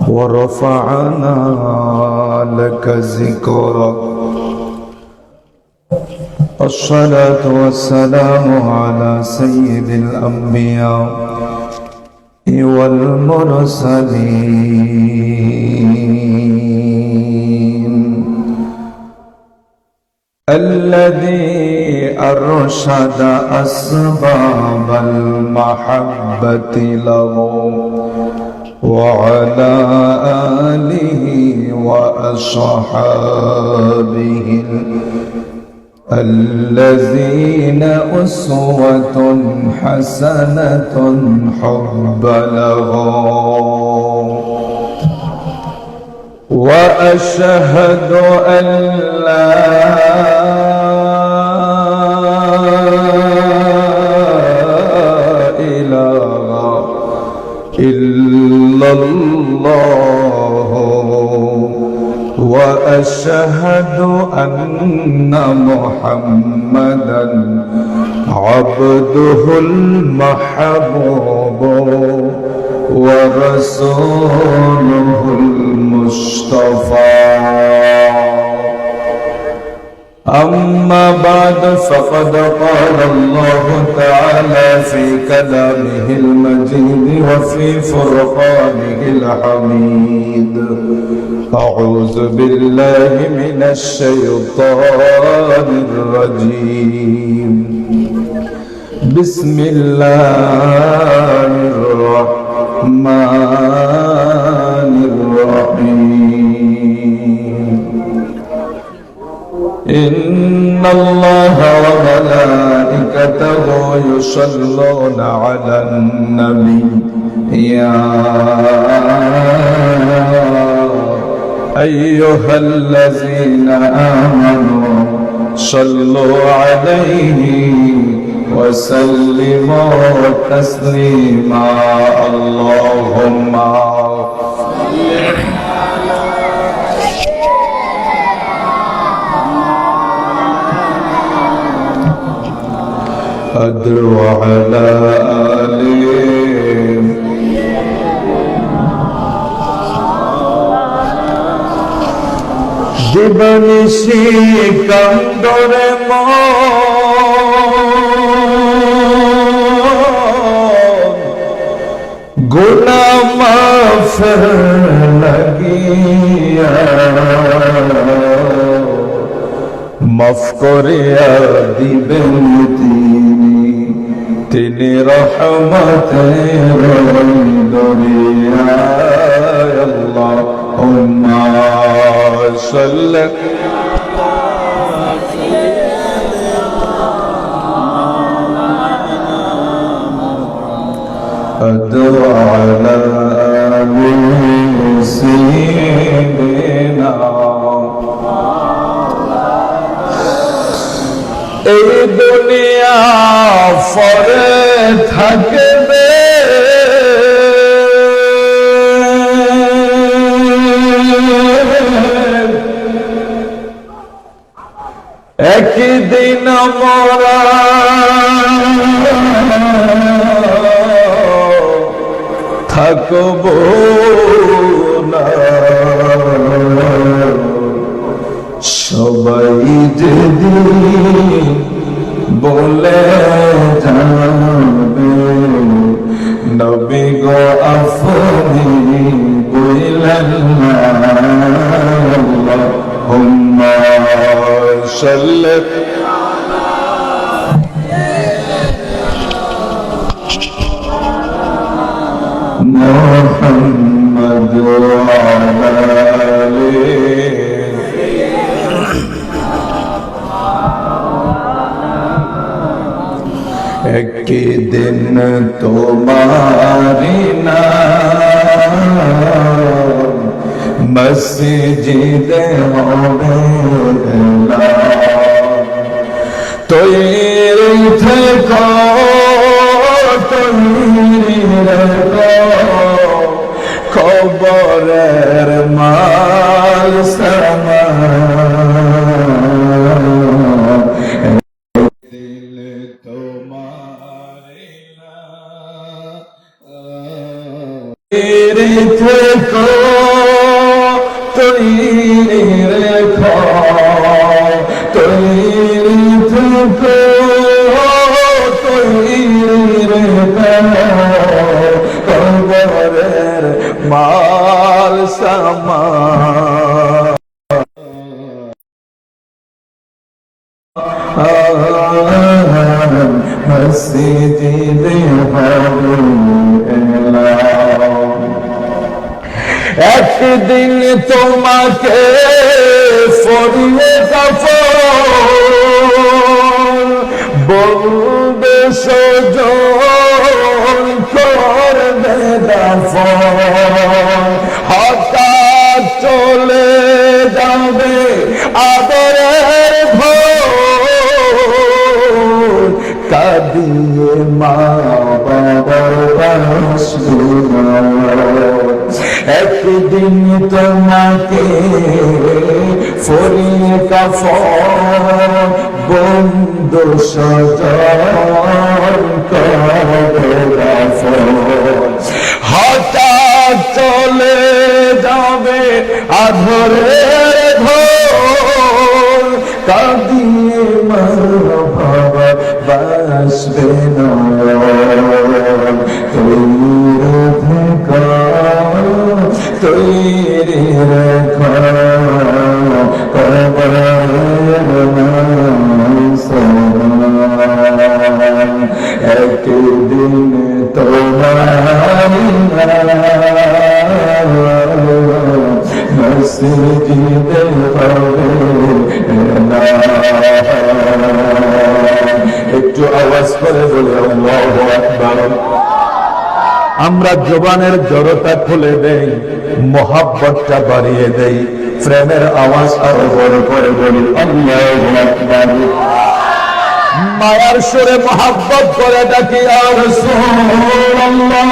ورفعنا لك ذكرك. الصلاة والسلام على سيد الأنبياء والمرسلين الذي أرشد أسباب المحبة له وعلى آله وأصحابه الذين أسوة حسنة حب له. وأشهد أن لا إله إلا الله وأشهد أن محمدا عبده المحبوب ورسوله المصطفى. أما بعد فقد قال الله تعالى في كلامه المجيد وفي فرقانه الحميد: أعوذ بالله من الشيطان الرجيم. بسم الله الرحمن الرحيم. إن الله وملائكته يصلون على النبي يا أيها الذين آمنوا صلوا عليه وسلموا تسليما. اللهم أدعو على آله জীবনিশি কান্দরে গুনাহ মাফ লাগিয়া মাফ করিয়া দিবেন তিনি রহমতের দরিয়া। আল্লাহুম্মা সাল্লি আদু আলা আলি সাইয়্যিদিনা। এই দুনিয়া ফরে থাকবে একদিন মরা থাকব না। সবাই যেদিন বলে যাবে নবী গো আপনি বললেন না। আল্লাহুম্মা সাল্লি মুহাম্মাদ ওয়া আলা আলিহি। একদিন তোমারি নাম মসজিদে হবে তৈরি থেকো তৈরি রেখো খবরের মাল সামান। দিল তোমারি নাম থেকো তৈরি রেখো, তৈরি থেকো তৈরি রেখো, কবরের মাল সামান মসজিদে হবে এলাও। একদিন তোমাকে ফরিয়ে কাফন বলবে সজন করবে দাফন, হঠাৎ চলে যাবে আদরের ভোর, কাঁদিয়ে মা বাবার বাসবে। একদিন তোমাকে ফরিয়ে কাফন বন্ধু সজন করবে দাফন, হঠাৎ চলে যাবে আধরের ভোর, কাঁদিয়ে মা বাবা বাসবে না। তৈরি রেখো কবরের মাল সামান, একদিন তোমার মসজিদে হবে এলাও। একটু আওয়াজ করে বলে আল্লাহু আকবার। আমরা জবানের জড়তা খুলে দেই, মোহাব্বতটা বাড়িয়ে দেই, প্রেমের আওয়াজ আরো বড় করে বলি আল্লাহু আকবার। মায়ার সুরে মোহাব্বত করে ডাকি ইয়া রাসূলুল্লাহ।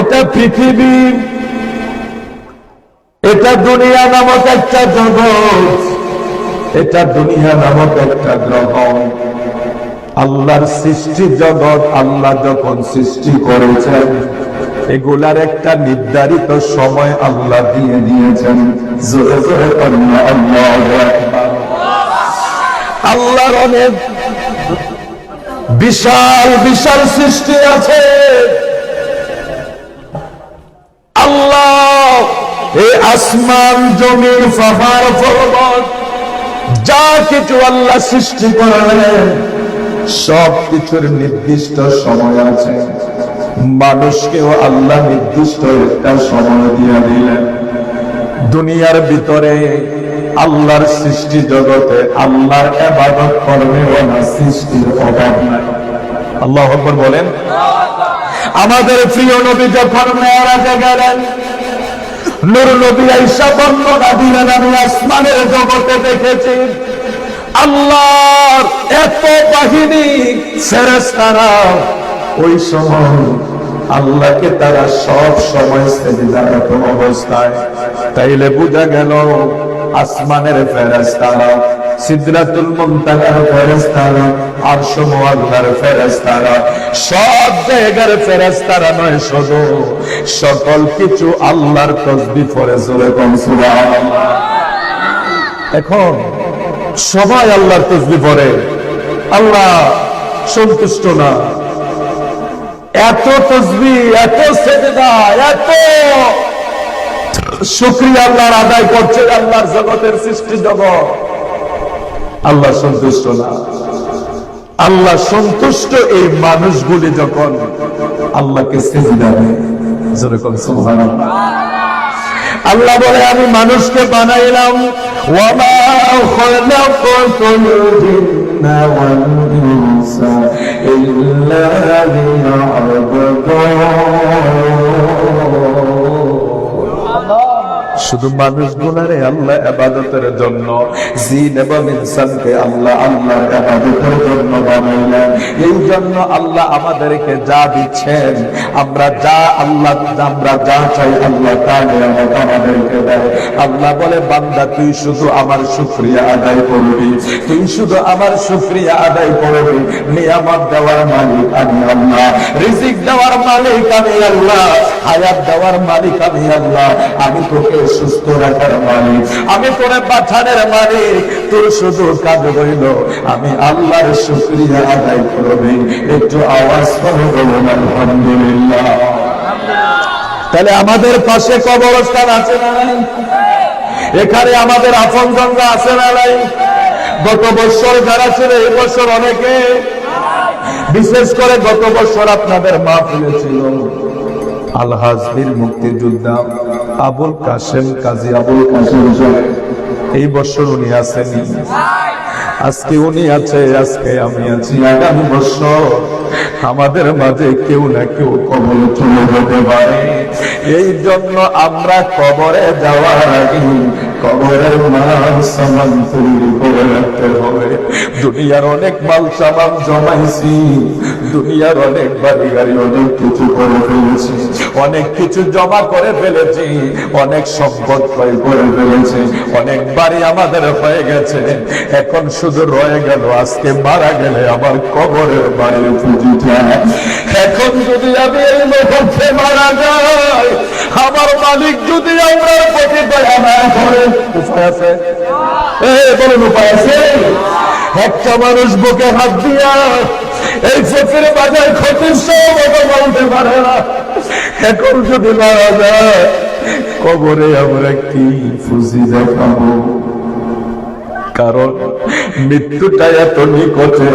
এটা পৃথিবী, এটা দুনিয়া নামক একটা জগৎ, এটা দুনিয়া নামক একটা গ্রহ। আল্লাহর সৃষ্টি জগৎ আল্লাহ যখন সৃষ্টি করেছেন এগুলার একটা নির্ধারিত সময় আল্লাহ দিয়ে দিয়েছেন। জোরে জোরে আল্লাহু আকবার। আল্লাহর অনেক বিশাল বিশাল সৃষ্টি আছে। আল্লাহ এই আসমান জমিন পাহাড় পর্বত যা কিছু আল্লাহ সৃষ্টি করলেন সব কিছুর নির্দিষ্ট সময় আছে। মানুষকেও আল্লাহ নির্দিষ্ট একটা সময় দিয়ে দিলেন। দুনিয়ার ভিতরে আল্লাহর সৃষ্টি জগতে আল্লাহর ইবাদত করবে না, সৃষ্টির অভাব নাই। আল্লাহু আকবার বলেন। আমাদের প্রিয় নবী যখন মেরাজে গেলেন, নূর নবী আয়েশা বর্ণনা দিলেন, আমি আসমানের জগতে দেখেছি আল্লাহর এত বাহিনী ফেরেশতারা, ওই সময় আল্লাহকে তারা সব সময় সিজদারত অবস্থায়। তাইলে বোঝা গেল আসমানের ফেরেশতারা, সিদরাতুল মুনতাহার ফেরেশতারা, আরশ মুআল্লার ফেরেশতারা, সব জায়গার ফেরেশতারা নয়, শুধু সকল কিছু আল্লাহর তাসবিহ পড়ে জোরে কোন সুবহানাল্লাহ। এখন সবাই আল্লাহর তাসবিহ পড়ে, আল্লাহ সন্তুষ্ট না। এত তাসবিহ, এত সিজদা, এত শুকরিয়া আল্লাহর আদায় করছে আল্লাহর জগতের সৃষ্টি জগৎ, আল্লাহ সন্তুষ্ট না। আল্লাহ সন্তুষ্ট এই মানুষগুলি যখন আল্লাহকে সিজদা দেয়, যেরকম সুবহানাল্লাহ। আল্লাহ বলে আমি মানুষকে বানাইলাম, ওয়ামা খালাকাতুল জিন্না ওয়াল ইনসা ইল্লা লিয়াবুদুন। শুধু মানুষগুলারে আল্লাহ ইবাদতের জন্য, জিন এবং ইনসানকে আল্লাহ আল্লাহর ইবাদতের জন্য বানাইলেন। এই জন্য আল্লাহ আমাদেরকে যা দিচ্ছেন, আমরা যা চাই আল্লাহ তা নিয়ামত আমাদেরকে দেয়। আল্লাহ বলে, বান্দা তুই শুধু আমার শুকরিয়া আদায় করবি, তুই শুধু আমার শুকরিয়া আদায় করবি। নিয়ামত দেওয়ার মালিক আমি আল্লাহ, রিজিক দেওয়ার মালিক আমি আল্লাহ, হায়াত দেওয়ার মালিক আমি আল্লাহ, আমি তোকে সুস্থ রাখার মালিক, আমি তোরে বাঁচানোর মালিক। তোর শুধু কাজ হইল আমি আল্লাহর শুকরিয়া আদায় করবি। একটু আওয়াজ করে বলুন আলহামদুলিল্লাহ। তাহলে আমাদের পাশে কবরস্থান আছে না নাই? এখানে আমাদের আপনজনরা আছে না নাই? গত বছর যারা ছিল এই বছর অনেকে, বিশেষ করে গত বছর আপনাদের মাহফিলে ছিল আলহাজ বীর মুক্তিযোদ্ধা আবুল কাশেম, কাজী আবুল কাশেম সাহেব। এই বছর উনি আসেনি, আজকে উনি আছে, আজকে আমি আছি। আগামী বছর আমাদের মাঝে কেউ না কেউ কবরে চলে যেতে পারে। এই জন্য আমরা কবরে যাওয়ার আগে কবরের মাল সামান তৈরি করে রাখতে হবে। দুনিয়ার অনেক মাল সামান জমাইছি, দুনিয়ার অনেক বাড়ি গাড়ি অনেক কিছু করে ফেলেছি, অনেক কিছু জমা করে ফেলেছি, অনেক সম্পদ ক্রয় করে ফেলেছি, অনেক বাড়ি আমাদের হয়ে গেছে। এখন শুধু রয়ে গেল আজকে মারা গেলে আমার কবরের বাড়ির পুঁজিটা। এখন যদি আমি এই মুহূর্তে মারা যাই, আমার মালিক যদি আমরা প্রতি দয়া না করে, উপায় আছে? বলুন উপায় আছে? একটা মানুষ বুকে হাত দিয়া এই ফকির বাজার ক্ষতির সব বলতে পারে না। এখন যদি মারা যায়, কবরে আমরা কি ফুজি দেখাবো? কারণ মৃত্যুটা এত নিকটে।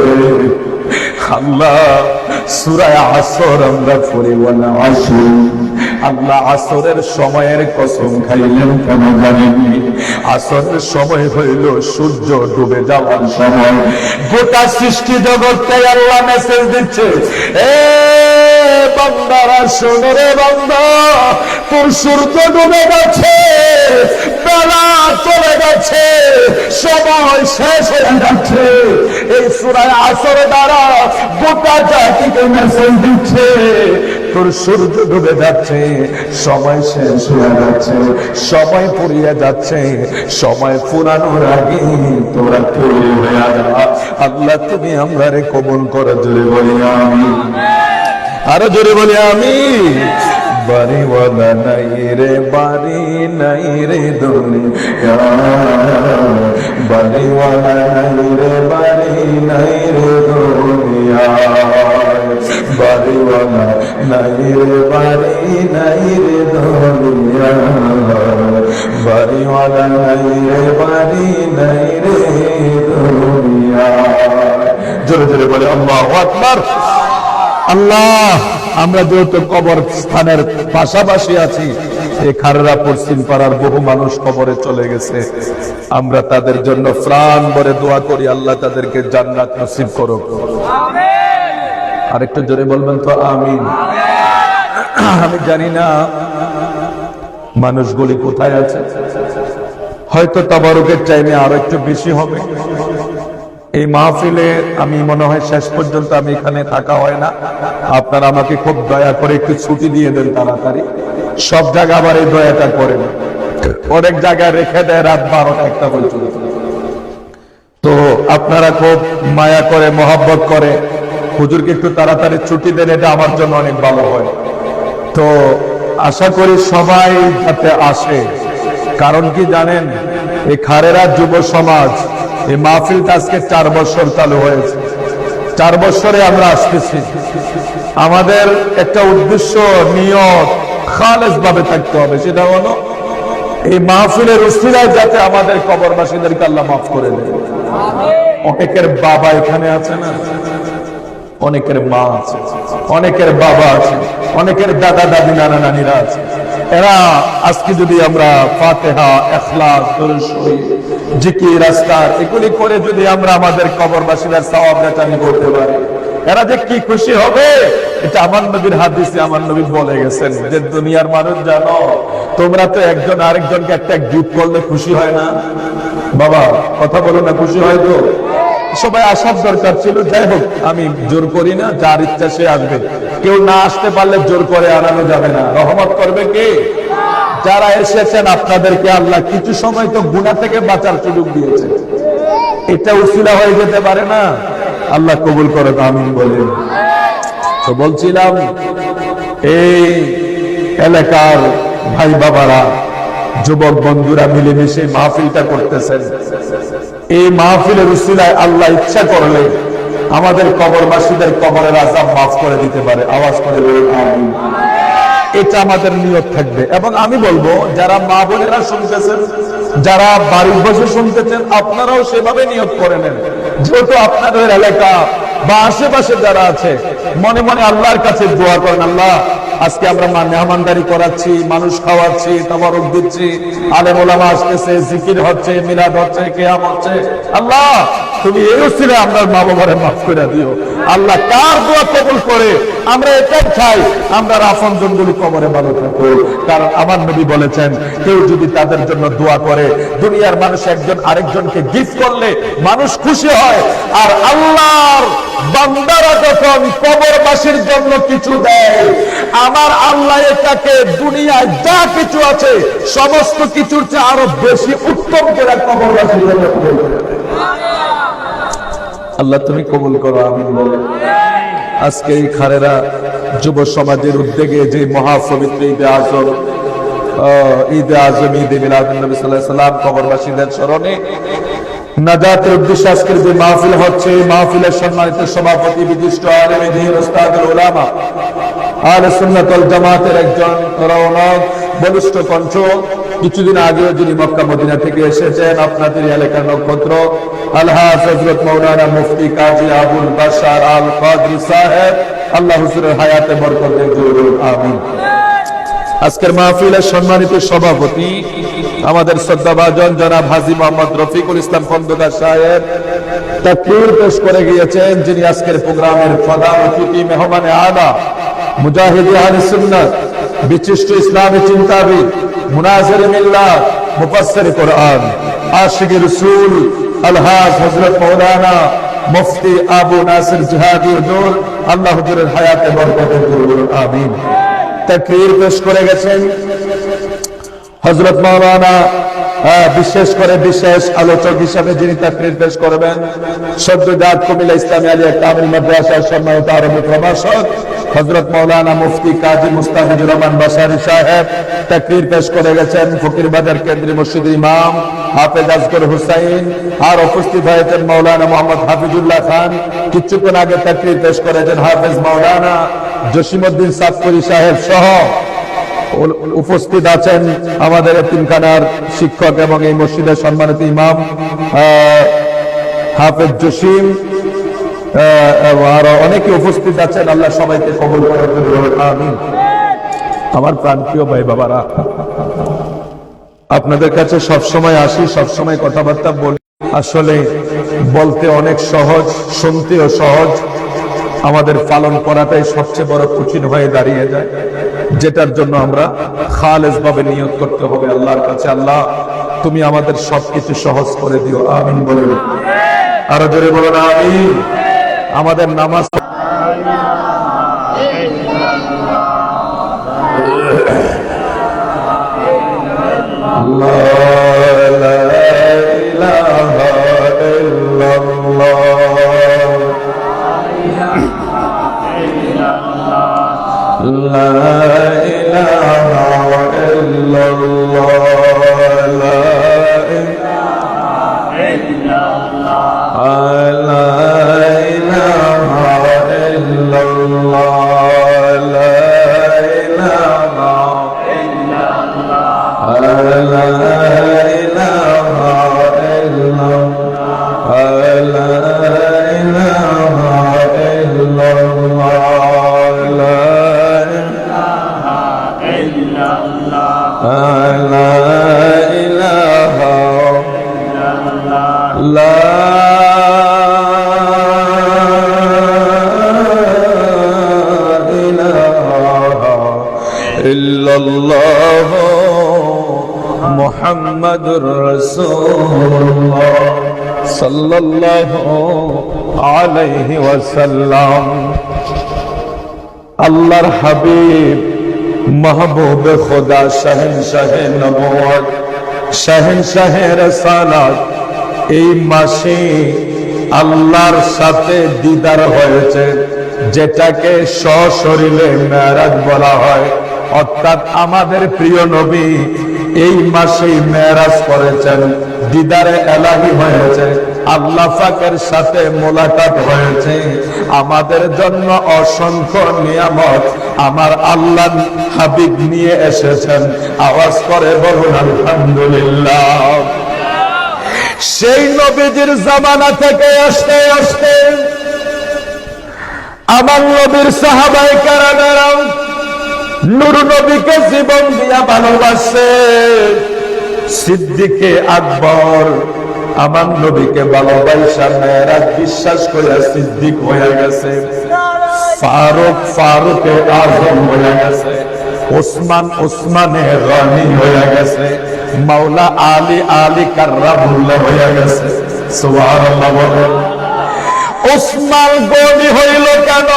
আল্লাহ সূরা আসর আমরা পড়ি, ওয়ালা আসর। আল্লাহ আসরের সময়ের কসম খাইলেন কেন জানেননি? আসরের সময় হইল সূর্য ডুবে যাওয়ার সময়। গোটা সৃষ্টি জগৎকে আল্লাহ মেসেজ দিচ্ছে, এ বান্দারা শোনো রে বান্দা, তোর সূর্য ডুবে গেছে, বেলা চলে গেছে, সময় শেষ হয়ে যাচ্ছে। এই সূরা আসর দ্বারা গোটা জাতিকে মেসেজ দিচ্ছে, তোর সূর্য ডুবে যাচ্ছে, সময় শেষ হয়ে যাচ্ছে, সময় ফুরিয়ে যাচ্ছে, সময় ফুরানোর আগে তোরা তৈরি হয়ে যা। আল্লাহ তুমি আমরারে কবুল করে, জোরে বলি আমি, আরো জোরে বলি আমি। বাড়িওয়ালা নাই রে, বাড়ি নাই রে দুনিয়া, বাড়িওয়ালা নাই রে, বাড়ি নাই রে দুনিয়া, বাড়িওয়ালা নাই রে, বাড়ি নাই রে দুনিয়া, বাড়িওয়ালা নাই রে, বাড়ি নাই রে দুনিয়া। জোরে জোরে বলে আল্লাহু আকবার। আল্লাহ, আমরা যেহেতু কবর স্থানের পাশাপাশি আছি, এই খাররা পশ্চিম পাড়ার বহু মানুষ কবরে চলে গেছে, আমরা তাদের জন্য প্রাণ ভরে দোয়া করি, আল্লাহ তাদেরকে জান্নাত নসিব করুক। আরেকটু জোরে বলবেন তো আমিন। আমি জানি না মানুষগুলি কোথায় আছে, হয়তো তাবারুকের টাইমে আরো একটু বেশি হবে। এই মাহফিলে আমি মনে হয় শেষ পর্যন্ত আমি এখানে থাকা হয় না। আপনারা আমাকে খুব দয়া করে একটু ছুটি দিয়ে দেন তাড়াতাড়ি। সব জায়গা আবার এই দয়াটা করেন, অনেক জায়গায় রেখে দেয় রাত 12টা-1টা পর্যন্ত। তো আপনারা খুব মায়া করে, মহব্বত করে হুজুরকে একটু তাড়াতাড়ি ছুটি দেন, এটা আমার জন্য অনেক ভালো হয়। তো আশা করি সবাই যাতে আসে। কারণ কি জানেন, এই খারেরা যুব সমাজ, এই মাহফিলটা আজকে 4 বছর চালু হয়েছে। 4 বছরে আমরা আসতেছি। আমাদের একটা উদ্দেশ্য, নিয়ত খালেস ভাবে থাকতে হবে। সেটা হলো এই মাহফিলের উসিলায় যাতে আমাদের কবরবাসীদেরকে আল্লাহ মাফ করে দেয়। অনেকের বাবা এখানে আছে না, অনেকের মা আছে, অনেকের বাবা আছে, অনেকের দাদা দাদি নানা নানিরা আছে। এরা আজকে যদি আমরা ফাতিহা, ইখলাস, দরুদ শরীফ, জিকির, আজকার এগুলি করে যদি আমরা আমাদের কবরবাসীদের সওয়াব রেটানি করতে পারি, এরা যে কি খুশি হবে এটা আমার নবীর হাদিসে আমার নবী বলে গেছেন যে দুনিয়ার মানুষ জানো, তোমরা তো একজন আরেকজনকে একটা গিফট করলে খুশি হয় না? বাবা কথা বলো না, খুশি হয় তো? সবাই আসার দরকার ছিল। যাই হোক, আমি জোর করি না, যার ইচ্ছা সে আসবে। কেউ না আসতে পারলে জোর করে আনানো যাবে না। রহমত করবে কে? যারা এসেছেন আপনাদেরকে আল্লাহ কিছু সময় তো গুনাহ থেকে বাঁচার সুযোগ দিয়েছে, এটা উসিলা হয়ে যেতে পারে না? আল্লাহ কবুল করে, আমিন বলেন। তো বলছিলাম, এই এলাকার ভাই বাবারা, যুবক বন্ধুরা মিলেমিশে মাহফিলটা করতেছেন। এই মাহফিলের উসিলায় আল্লাহ ইচ্ছা করলে আমাদের কবরবাসীদের কবরের আযাব মাফ করে দিতে পারে। আওয়াজ করে বলুন আমিন। এটা আমাদের নিয়ত থাকবে। এবং আমি বলবো, যারা মা বোনেরা শুনতেছেন, যারা বাড়ির বসে শুনতেছেন, আপনারাও সেভাবে নিয়ত করে নেন। যেহেতু আপনাদের এলাকা বা আশেপাশে যারা আছে, মনে মনে আল্লাহর কাছে দোয়া করেন, আল্লাহ আজকে আমরা মেহমানদারি করাচ্ছি, মানুষ খাওয়াচ্ছি, তাবারক দিচ্ছি, আলেম ওলামা আসতেছে, জিকির হচ্ছে, মিলাদ হচ্ছে, কিয়াম হচ্ছে, আল্লাহ তুমি এই উসিলায় আমরা মা বাবারে মাফ করে দিও। আল্লাহ কার দোয়া কবুল করে আমরা এটাই চাই, আমরা আপনজনগুলো কবরে ভালো থাকবো। কারণ আমার নবী বলেছেন, কেউ যদি তাদের জন্য দোয়া করে, দুনিয়ার মানুষ একজন আরেকজনকে গিফট করলে মানুষ খুশি হয়। আর আল্লাহর বান্দারা যখন কবরবাসীর জন্য কিছু দেয়, আমার আল্লাহ এটাকে দুনিয়ায় যা কিছু আছে সমস্ত কিছুর চেয়ে আরো বেশি উত্তম করে কবরবাসীর জন্য কবুল করে। আল্লাহ তুমি কবুল করো, আমিন বলো। আজকে এই খারেরা যুব সমাজের উদ্যোগে যে মহাপবিত্র ঈদে আজম, ঈদে মিলাদুন নবী সাল্লাল্লাহু আলাইহি সাল্লাম, কবরবাসীদের স্মরণে নাজাতের উদ্দেশ্যে আজকের যে মাহফিল হচ্ছে, মাহফিলের সম্মানিত সভাপতি বিশিষ্ট আলেমে দ্বীন উস্তাদুল উলামা আহলে সুন্নাত ওয়াল জামাতের একজন রওনক বলিষ্ঠ কণ্ঠ, কিছুদিন আগেও যিনি মক্কা মদিনা থেকে এসেছেন, আপনাদের এলাকার নক্ষত্র আলহাজ হযরত মাওলানা মুফতি কাজী আবুল বাশার আল কাদরি সাহেব, আল্লাহ হুজুরের হায়াতে বরকত দেন, আমিন। আজকের মাহফিলের সম্মানিত সভাপতি আমাদের শ্রদ্ধাভাজন জনাব হাজী মোহাম্মদ রফিকুল ইসলাম খন্দকার সাহেব তাকরীর পেশ করে গিয়েছেন, যিনি আজকের প্রোগ্রামের প্রধান অতিথি, মেহমানে আলা, মুজাহিদ আহলে সুন্নাত, বিশিষ্ট ইসলামী চিন্তাবিদ, মুনাজির মিল্লাত, মুফাসসির কোরআন, আশিকে রাসূল আলহাজ হযরত মাওলানা মুফতি আবু নাসির জিহাদি হুজুর, আল্লাহ হুজুরের হায়াতে বরকত দেন, আমিন। তাকরীর পেশ করে গেছেন হযরত মাওলানা, বিশেষ করে বিশেষ আলোচক হিসাবে যিনি তাকরীর পেশ করবেন, সদ্যজাত কুমিল্লা ইসলামী আলিয়া কামিল মাদ্রাসার সম্মানিত আরবি প্রভাষক হযরত মাওলানা মুফতি কাজী মুস্তাফিজুর রহমান বাশারী সাহেব তাকরীর পেশ করে গেছেন। ফকিরবাজার কেন্দ্রীয় মসজিদের ইমাম হাফেজ আসগর হুসাইন, আর উপস্থিত হয়েছেন মাওলানা মোহাম্মদ হাফিজুল্লাহ খান। কিছুক্ষণ আগে তাকরীর পেশ করেছেন হাফেজ মাওলানা জসিমউদ্দিন সাতপুরি সাহেব সহ উপস্থিত আছেন আমাদের এতিমখানার শিক্ষক এবং এই মসজিদের সম্মানিত ইমাম হাফেজ জসিম, আরো অনেকে উপস্থিত আছেন। আল্লাহ সবাইকে কবুল করেন, আমিন। আমার প্রাণপ্রিয় ভাই বাবারা, আপনাদের কাছে সবসময় আসি, সবসময় কথাবার্তা বলি। আসলে বলতে অনেক সহজ, শুনতেও সহজ, আমাদের পালন করাটাই সবচেয়ে বড় কঠিন হয়ে দাঁড়িয়ে যায়, যেটার জন্য আমরা খালেস ভাবে নিয়ত করতে হবে আল্লাহর কাছে, আল্লাহ তুমি আমাদের সবকিছু সহজ করে দিও, আমিন বলুন। আরো জোরে বলুন আমিন। আমাদের নামাজ ইল্লাল্লাহু মুহাম্মাদুর রাসূলুল্লাহ সাল্লাল্লাহু আলাইহি ওয়াসাল্লাম। আল্লাহর হাবিব মাহবুব খোদা শাহেনশাহে নবুয়ত শাহেনশাহে রাসালাত এই মাসে আল্লাহর সাথে দিদার হয়েছে, যেটাকে সশরীরে মেরাজ বলা হয়। অর্থাৎ আমাদের প্রিয় নবী এই মাসেই মেরাজ করেছেন, দিদারে এলাহি হয়েছে, আল্লাহ পাকের সাথে মোলাকাত হয়েছে। আমাদের জন্য অসংখ্য নিয়ামত আমার আল্লাহ হাবিব নিয়ে এসেছেন। আওয়াজ করে বলুন আলহামদুলিল্লাহ। সেই নবীজির জামানা থেকে আসতে আসতে আমার নবীর সাহাবায়ে কেরামেরা নূর নবীকে জীবন দিয়া ভালোবাসে। সিদ্দিকে আকবর আমার নবীকে ভালোবাসা মেরাজ বিশ্বাস করে সিদ্দিক হয়ে গেছে, ফারুক ফারুকে আজম হয়ে গেছে, ওসমান ওসমানে রানী হয়ে গেছে, মাওলা আলী আলী কাররামুল্লাহ হয়ে গেছে। সুবহানাল্লাহ বলেন। ওসমান গনি হইল কেন?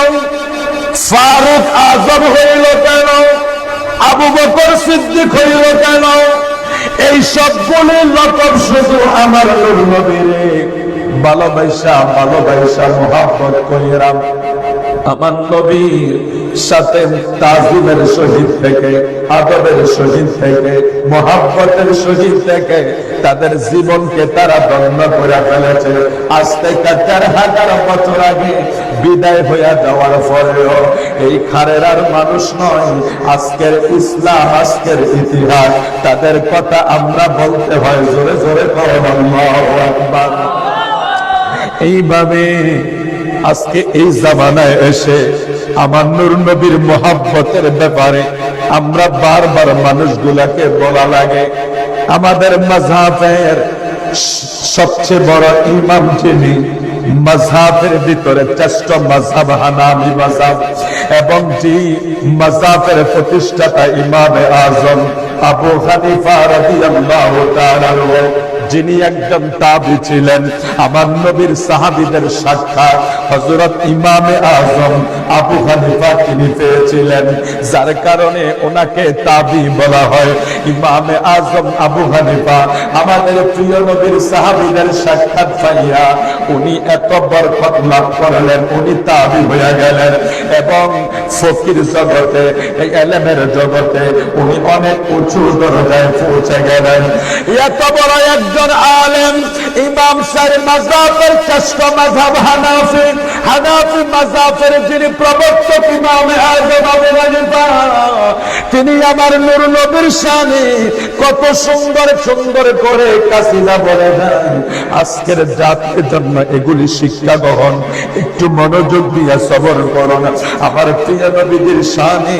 ফারুক আজম হইল কেন? আবু বকর সিদ্দিক হইল কেন? এই সবগুলো লকব শুধু আমার নূর নবীরে ভালোবাসা ভালোবাসা মোহাব্বত কইরা আমার নবীর সাথে তাজিমের সহিত থেকে, আদবের সহিত থেকে, মোহাব্বতের সহিত থেকে তাদের জীবনকে তারা ধন্য করে ফেলেছে। আজ থেকে ৪,০০০ বছর আগে বিদায় হইয়া যাওয়ার পরেও এই খারের আর মানুষ নয়। আজকের ইসলাম, আজকের ইতিহাস, তাদের কথা আমরা বলতে হয় জোরে জোরে করেন আল্লাহু আকবার। এইভাবে আজকে এই জামানায় এসে আমার নূর নবীর মোহাব্বতের ব্যাপারে আমরা বারবার মানুষগুলাকে বলা লাগে। আমাদের মাযহাবের সবচেয়ে বড় ইমাম যিনি, মাযহাবের ভিতরে শ্রেষ্ঠ মাযহাব হানাফি মাযহাব, এবং যে মাযহাবের প্রতিষ্ঠাতা ইমামে আযম আবু হানিফা রাদিয়াল্লাহু তাআলা, যিনি একজন তাবী ছিলেন। আমার নবীর সাহাবীদের সাক্ষাৎ হযরত ইমামে আযম আবু হানিফা তিনি পেয়েছিলেন, যার কারণে ওনাকে তাবী বলা হয়। ইমামে আযম আবু হানিফা আমাদের প্রিয় নবীর সাহাবীদের সাক্ষাৎ পাইয়া উনি এত বরকত লাভ করলেন, উনি তাবী হয়ে গেলেন এবং ফকির জগতে, এই ইলমের জগতে উনি অনেক উঁচু দরজায় পৌঁছে গেলেন। এত বড় একজন আলেম, ইমাম সাহেব মাযহাবের শ্রেষ্ঠ মাযহাব হানাফি, হানাফি মাযহাবের যিনি প্রবর্তক ইমামে আযম আবু হানিফা, তিনি আমার নূর নবীর শানে কত সুন্দর সুন্দর করে কাসিদা বলে দেন। আজকের জাতির জন্য এগুলি শিক্ষা গ্রহণ। একটু মনোযোগ দিয়ে সবর করুন। আমার প্রিয় নবীর শানে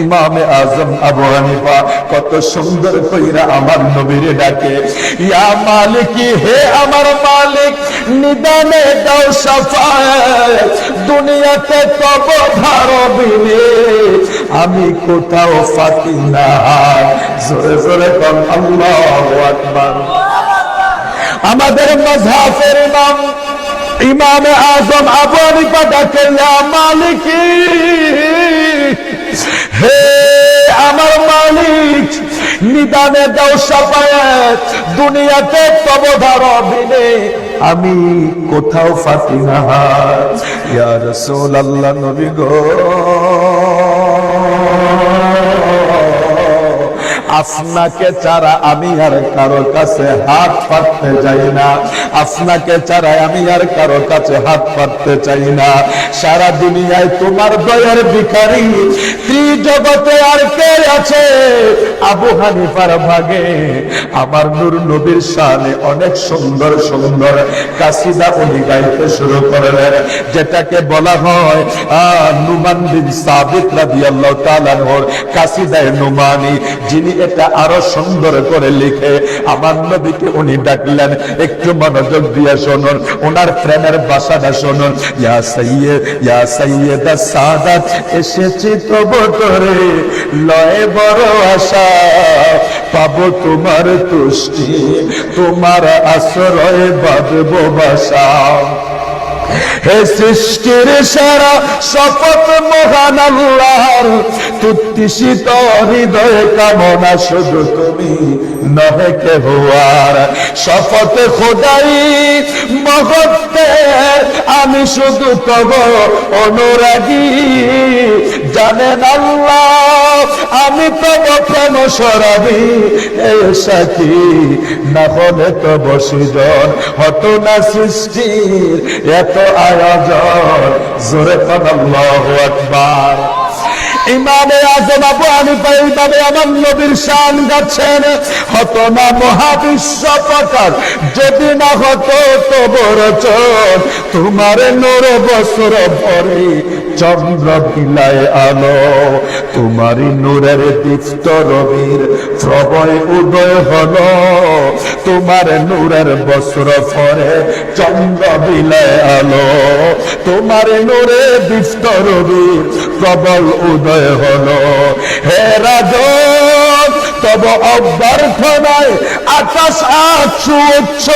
ইমামে আযম আবু হানিফা কত সুন্দর কইরা আমার নবীর ডাকে, ইয়া মালিকি, হে আমার মালিক, নিদানে দাও শাফায়াত, দুনিয়াতে তব ধারবিনে আমি কোথাও ফাতি না। জোরে জোরে কোন আল্লাহু আকবার। আমাদের মাযহাবের ইমাম ইমামে আযম আবু হানিফা ডাকে, ইয়া মালিকি, হে আমার মালিক, নিদানে দাও শাফায়াত, দুনিয়াতে তব ধারবিনে আমি কোথাও ফাতি না। ইয়া রাসূলুল্লাহ, নবী গো, আপনাকে ছাড়া আমি আর কারো কাছে হাত পাততে চাই না, আপনাকে ছাড়া আমি আর কারো কাছে হাত পাততে চাই না। সারা দুনিয়ায় তোমার দয়ার ভিখারি ত্রিজগতে আর কে আছে? আবু হানিফার ভাগে আমার নূর নবীর শানে অনেক সুন্দর সুন্দর কাসিদা উনি গাইতে শুরু করলেন, যেটাকে বলা হয় নুমান বিন সাবিত রাদিয়াল্লাহু তাআলা আনহুর কাসিদায়ে নুমানি। যিনি এটা আরো সুন্দর করে লিখে আমার নবীকে উনি ডাকলেন। একটু মনোযোগ দিয়ে শুনুন, ওনার প্রেমের ভাষাটা শুনুন। ইয়া সাইয়্যিদ, ইয়া সাইয়্যিদা সাদাত, এসেছি তবু তোরে লয় বড় আশা, পাবো তোমার তুষ্টি, তোমার আশ্রয় বাঁধব বাসা। হে সৃষ্টির সারা শপথ মহান আল্লাহর, তুতিশিত হৃদয় কামনা শুধু তুমি নহে কেহ আর। শপথ খোদাই মহত্বের, আমি শুধু তব অনুরাগী। জানেন আল্লাহ আমি তব প্রেম সরাবি, এ সাথী না হলে তব সৃজন হতো না সৃষ্টির এত আয়োজন। জোরে পড় আল্লাহু আকবার। ইমামে আযম আবু হানিফা এইভাবে আমার নবীর শান গাচ্ছেন, হতো না মহাবিশ্ব প্রকার যদি না হতো তব রচন। তোমার নূর বছর ভরে চন্দ্র বিলায় আলো, তোমারই নূরের দীপ্ত রবির প্রবয় উদয় হলো। তোমার নূরের বছর ভরে চন্দ্র বিলায় আলো, তোমার নূরে দীপ্ত রবির প্রবল উদয় হলো। হে রাজন তব অভ্যর্থনায় আকাশ আজ উচ্চ,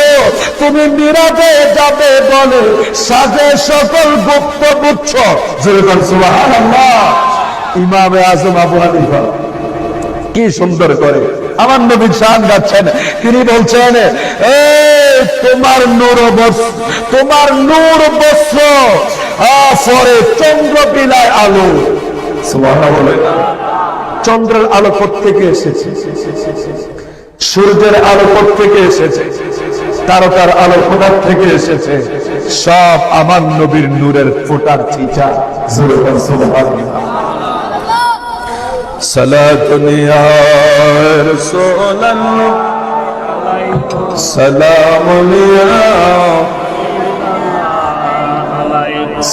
তুমি নীরবে যাবে বলে সাজে সকল গুপ্ত গুচ্ছ। সুবহানাল্লাহ। ইমামে আযম আবু হানিফা কি সুন্দর করে আমার নবীর শান গাচ্ছেন। তিনি বলছেন তোমার নূর বস্ত্র, তোমার নূর বস্ত্র পরে চন্দ্র বিলায় আলো। সুবহানাল্লাহ। চন্দ্রের আলো কোত্থেকে এসেছে? সূর্যের আলো কোত্থেকে এসেছে? তারকার আলো কোথা থেকে এসেছে? সব আমার নবীর নূরের ফোঁটার চিঠা। সুবহানাল্লাহ। সালাতুন ইয়া রাসূলুল্লাহ, সালামুন ইয়া,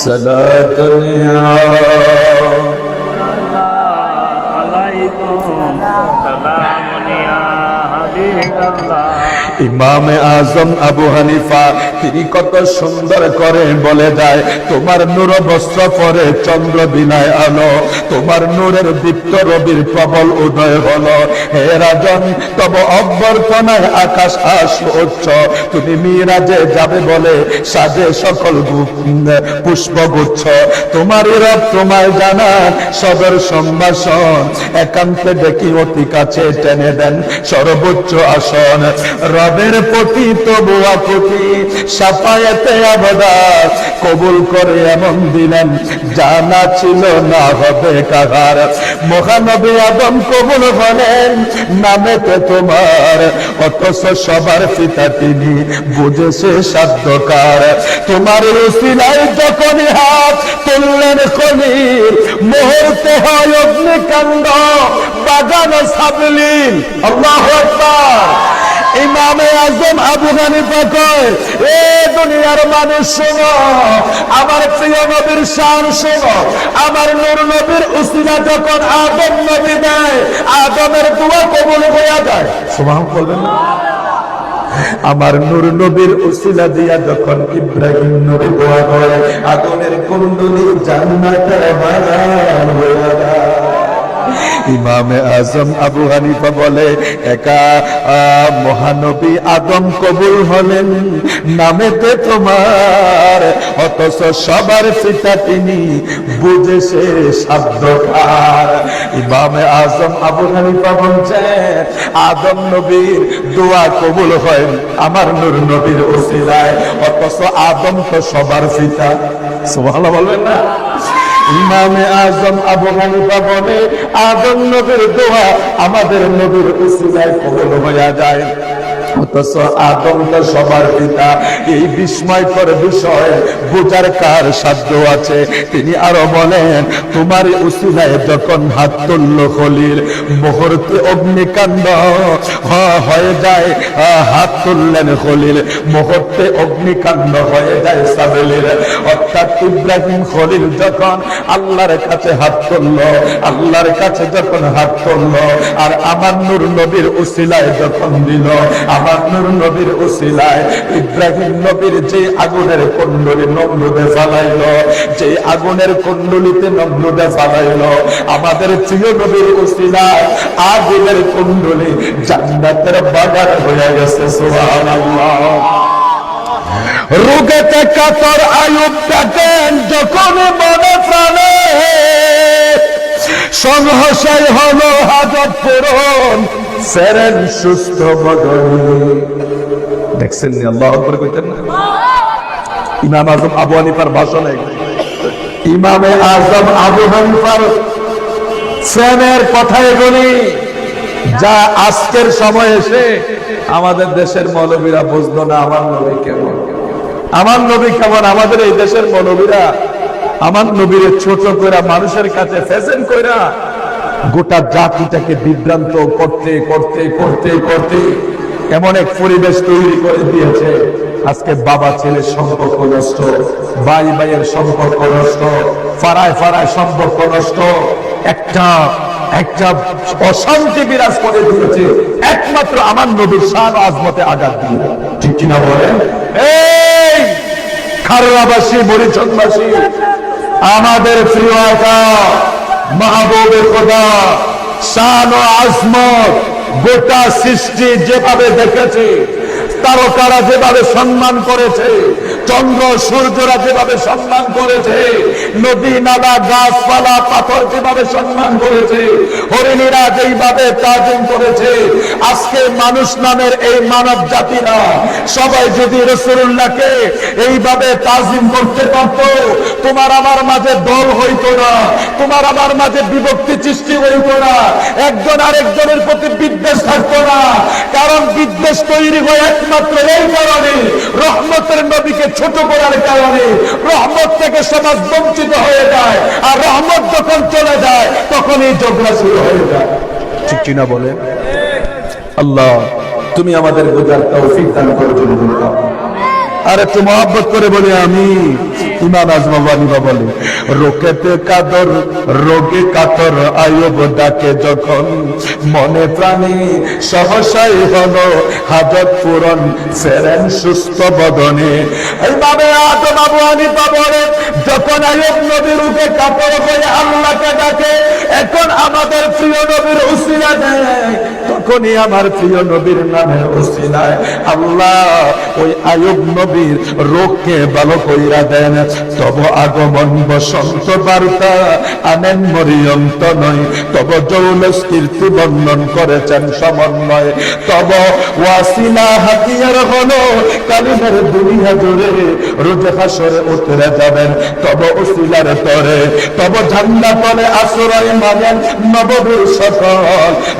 সালাতুন ইয়া ইমামে আজম আবু হানিফা তিনি কত সুন্দর করে বলে যায়, তোমার নূর বস্ত্র পরে চন্দ্র বিলায় আলো, তোমার নূরের দীপ্ত রবির প্রবল উদয় হলো। হে রাজন তব অভ্যর্থনায় আকাশ আস উচ্চ, তুমি মিরাজে যাবে বলে সাজে সকল পুষ্পগুচ্ছ। তোমারই রব তোমায় জানান সদর সম্ভাষণ, একান্তে দেখি অতি কাছে টেনে দেন সর্বোচ্চ আসন। রবের প্রতি তবু আকুতি সাফায়েতে আবদার, কবুল করে এমন দিলেন জানা ছিল না হবে কাহার। মহানবী আদম কবুল হলেন নামেতে তোমার, অথচ সবার পিতা তিনি বুঝেছে সাধ্যকার। তোমার উসিলায় যখন হাত তুললেন খলিল, মুহূর্তে হয় অগ্নিকাণ্ড বাগানো সাবলীল। আল্লাহু আকবার। ইমামে আজম আবু হানিফা কয়, এ দুনিয়ার মানুষ শোনো, আমার প্রিয় নবীর শান শোনো। আমার নূর নবীর উসিলা যখন আদম নবী দেয়, আদমের দোয়া কবুল হয়ে যায়। সুবহান বলবেন না? আমার নূর নবীর উসিলা দিয়া যখন ইব্রাহিম নবী দোয়া করে, আদমের কুণ্ডলী জান্নাতের বাগান হয়ে যায়। ইমামে আজম আবু হানিফা বলে, একা মহানবী আদম কবুল হলেন নামেতে তোমার, অথচ সবার পিতা তিনি বুঝেছে সাধ্যকার। ইমামে আজম আবু হানিফা বলছেন, আদম নবীর দোয়া কবুল হয় আমার নূর নবীর ওসিলায়, অথচ আদম তো সবার পিতা। সুবহানাল্লাহ বলবেন না? ইমামে আজম আবু হানিফা বলে, আদম নবীর দোয়া আমাদের নবীর উসিলায় কবুল হয়ে যায়, অথচ আদম তো সবার পিতা। এই বিস্ময়কর বিষয় বোঝার কার সাধ্য আছে? তিনি আরো বলেন, তোমার উসিলায় যখন হাত তুলল খলিল, মুহূর্তে অগ্নিকাণ্ড হয়ে যায়। হাত তুললেন খলিল, মুহূর্তে অগ্নিকাণ্ড হয়ে যায় সাবেলের। অর্থাৎ ইব্রাহিম খলিল যখন আল্লাহর কাছে হাত তুলল, আল্লাহর কাছে যখন হাত তুলল, আর আমার নূর নবীর উসিলায় যখন দিল, আমার নূর নবীর উসিলায় ইব্রাহিম নবীর যে আগুনের কুণ্ডলী নমরুদে জ্বালাইলো, যে আগুনের কুণ্ডলীতে নমরুদে জ্বালাইলো, আমাদের প্রিয় নবীর উসিলায় আগুনের কুণ্ডলী জান্নাতের বাগান হয়ে গেছে। সুবহানাল্লাহ। রোগেতে কাতর আয়ুব ডাকেন যখন মনে প্রাণে, সংহসাই হলো হাজত পূরণ, সেরেন সুস্থ বদনে। দেখছেন নি আল্লাহু আকবার কইতেন না? ইমাম আজম আবু হানিফার ভাষণে ইমামে আজম আবু হানিফার ফ্রেমের কথাই বলি, যা আজকের সময় এসে আমাদের দেশের মৌলবীরা বুঝলো না আমার নবী কেমন, আমার নবী কেমন। আমাদের এই দেশের মৌলবীরা আমার নবীর ছোট করে মানুষের কাছে ফ্যাশন কইরা গোটা জাতিটাকে বিভ্রান্ত করতে করতে করতে করতে এমন এক পরিবেশ তৈরি করে দিয়েছে। আজকে বাবা ছেলের সম্পর্ক নষ্ট, ভাই ভাইয়ের সম্পর্ক নষ্ট, ফারায় ফারায় সম্পর্ক নষ্ট, একটা অশান্তি বিরাজ করে দিয়েছে একমাত্র আমার নবীর শান আজমতে আঘাত দিয়ে। ঠিক কিনা বলেন? এই খাররাবাসী, বরিশালবাসী, আমাদের প্রিয় আকা মাহবুবে খোদা শান ও আজমত গোটা সৃষ্টি যেভাবে দেখেছে, তারকারা যেভাবে সম্মান করেছে, চন্দ্র সূর্যরা যেভাবে সম্মান করেছে, নদী নালা গাছপালা পাথর যেভাবে সম্মান করেছে, হরিণীরা যেইভাবে তাজিম করেছে, আজকে মানুষ নামের এই মানব জাতিরা সবাই যদি রাসূলুল্লাহকে এইভাবে তাজিম করতে পারত, তোমার আমার মাঝে দল হইতো না, তোমার আমার মাঝে বিভক্তি সৃষ্টি হইতো না, একজন আরেকজনের প্রতি বিদ্বেষ থাকতো না। কারণ বিদ্বেষ তৈরি হয় একমাত্র এই কারণে, রহমতের নবীকে ছোট করার কারণে। রহমত থেকে সমাজ বঞ্চিত হয়ে যায়, আর রহমত যখন চলে যায় তখনই ঝগড়া শুরু হয়ে যায়। ঠিক কিনা বলে? আল্লাহ তুমি আমাদের বোঝার তৌফিক দান করো। আর একটু মহব্বত করে বলি আমি। ইমাম আজম আবু হানিফা বলে, রোকেতে কাদর রোগে কাতর আয়ুব ডাকে যখন, মনে প্রাণে সহসাই হলো হাজত পূরণ, ফেরেন সুস্থ বদনে। ইমামে আজম আবু হানিফা বলে, যখন আয়ুব নবীর রোগে কাতর হয়ে আল্লাহকে ডাকে, এখন আমাদের প্রিয় নবীর উসিলা দেয়, তখনই আমার প্রিয় নবীর নামের উসিলায় আল্লাহ ওই আয়ুব নবীর রোগকে ভালো কইরা দেন। তব আগমন বসন্ত বার্তা আনেন মরিয়ম তনয়, তব জৌলস কীর্তি বর্ণন করেছেন সমন্বয়, তব ওয়াসিলা হাতিয়ার হলো কালিমের দুনিয়া জুড়ে, রোজে হাসরে উতরে যাবেন তব উসিলার তরে, তব ঝান্ডা তলে আশ্রয় মানেন নববীর সকল,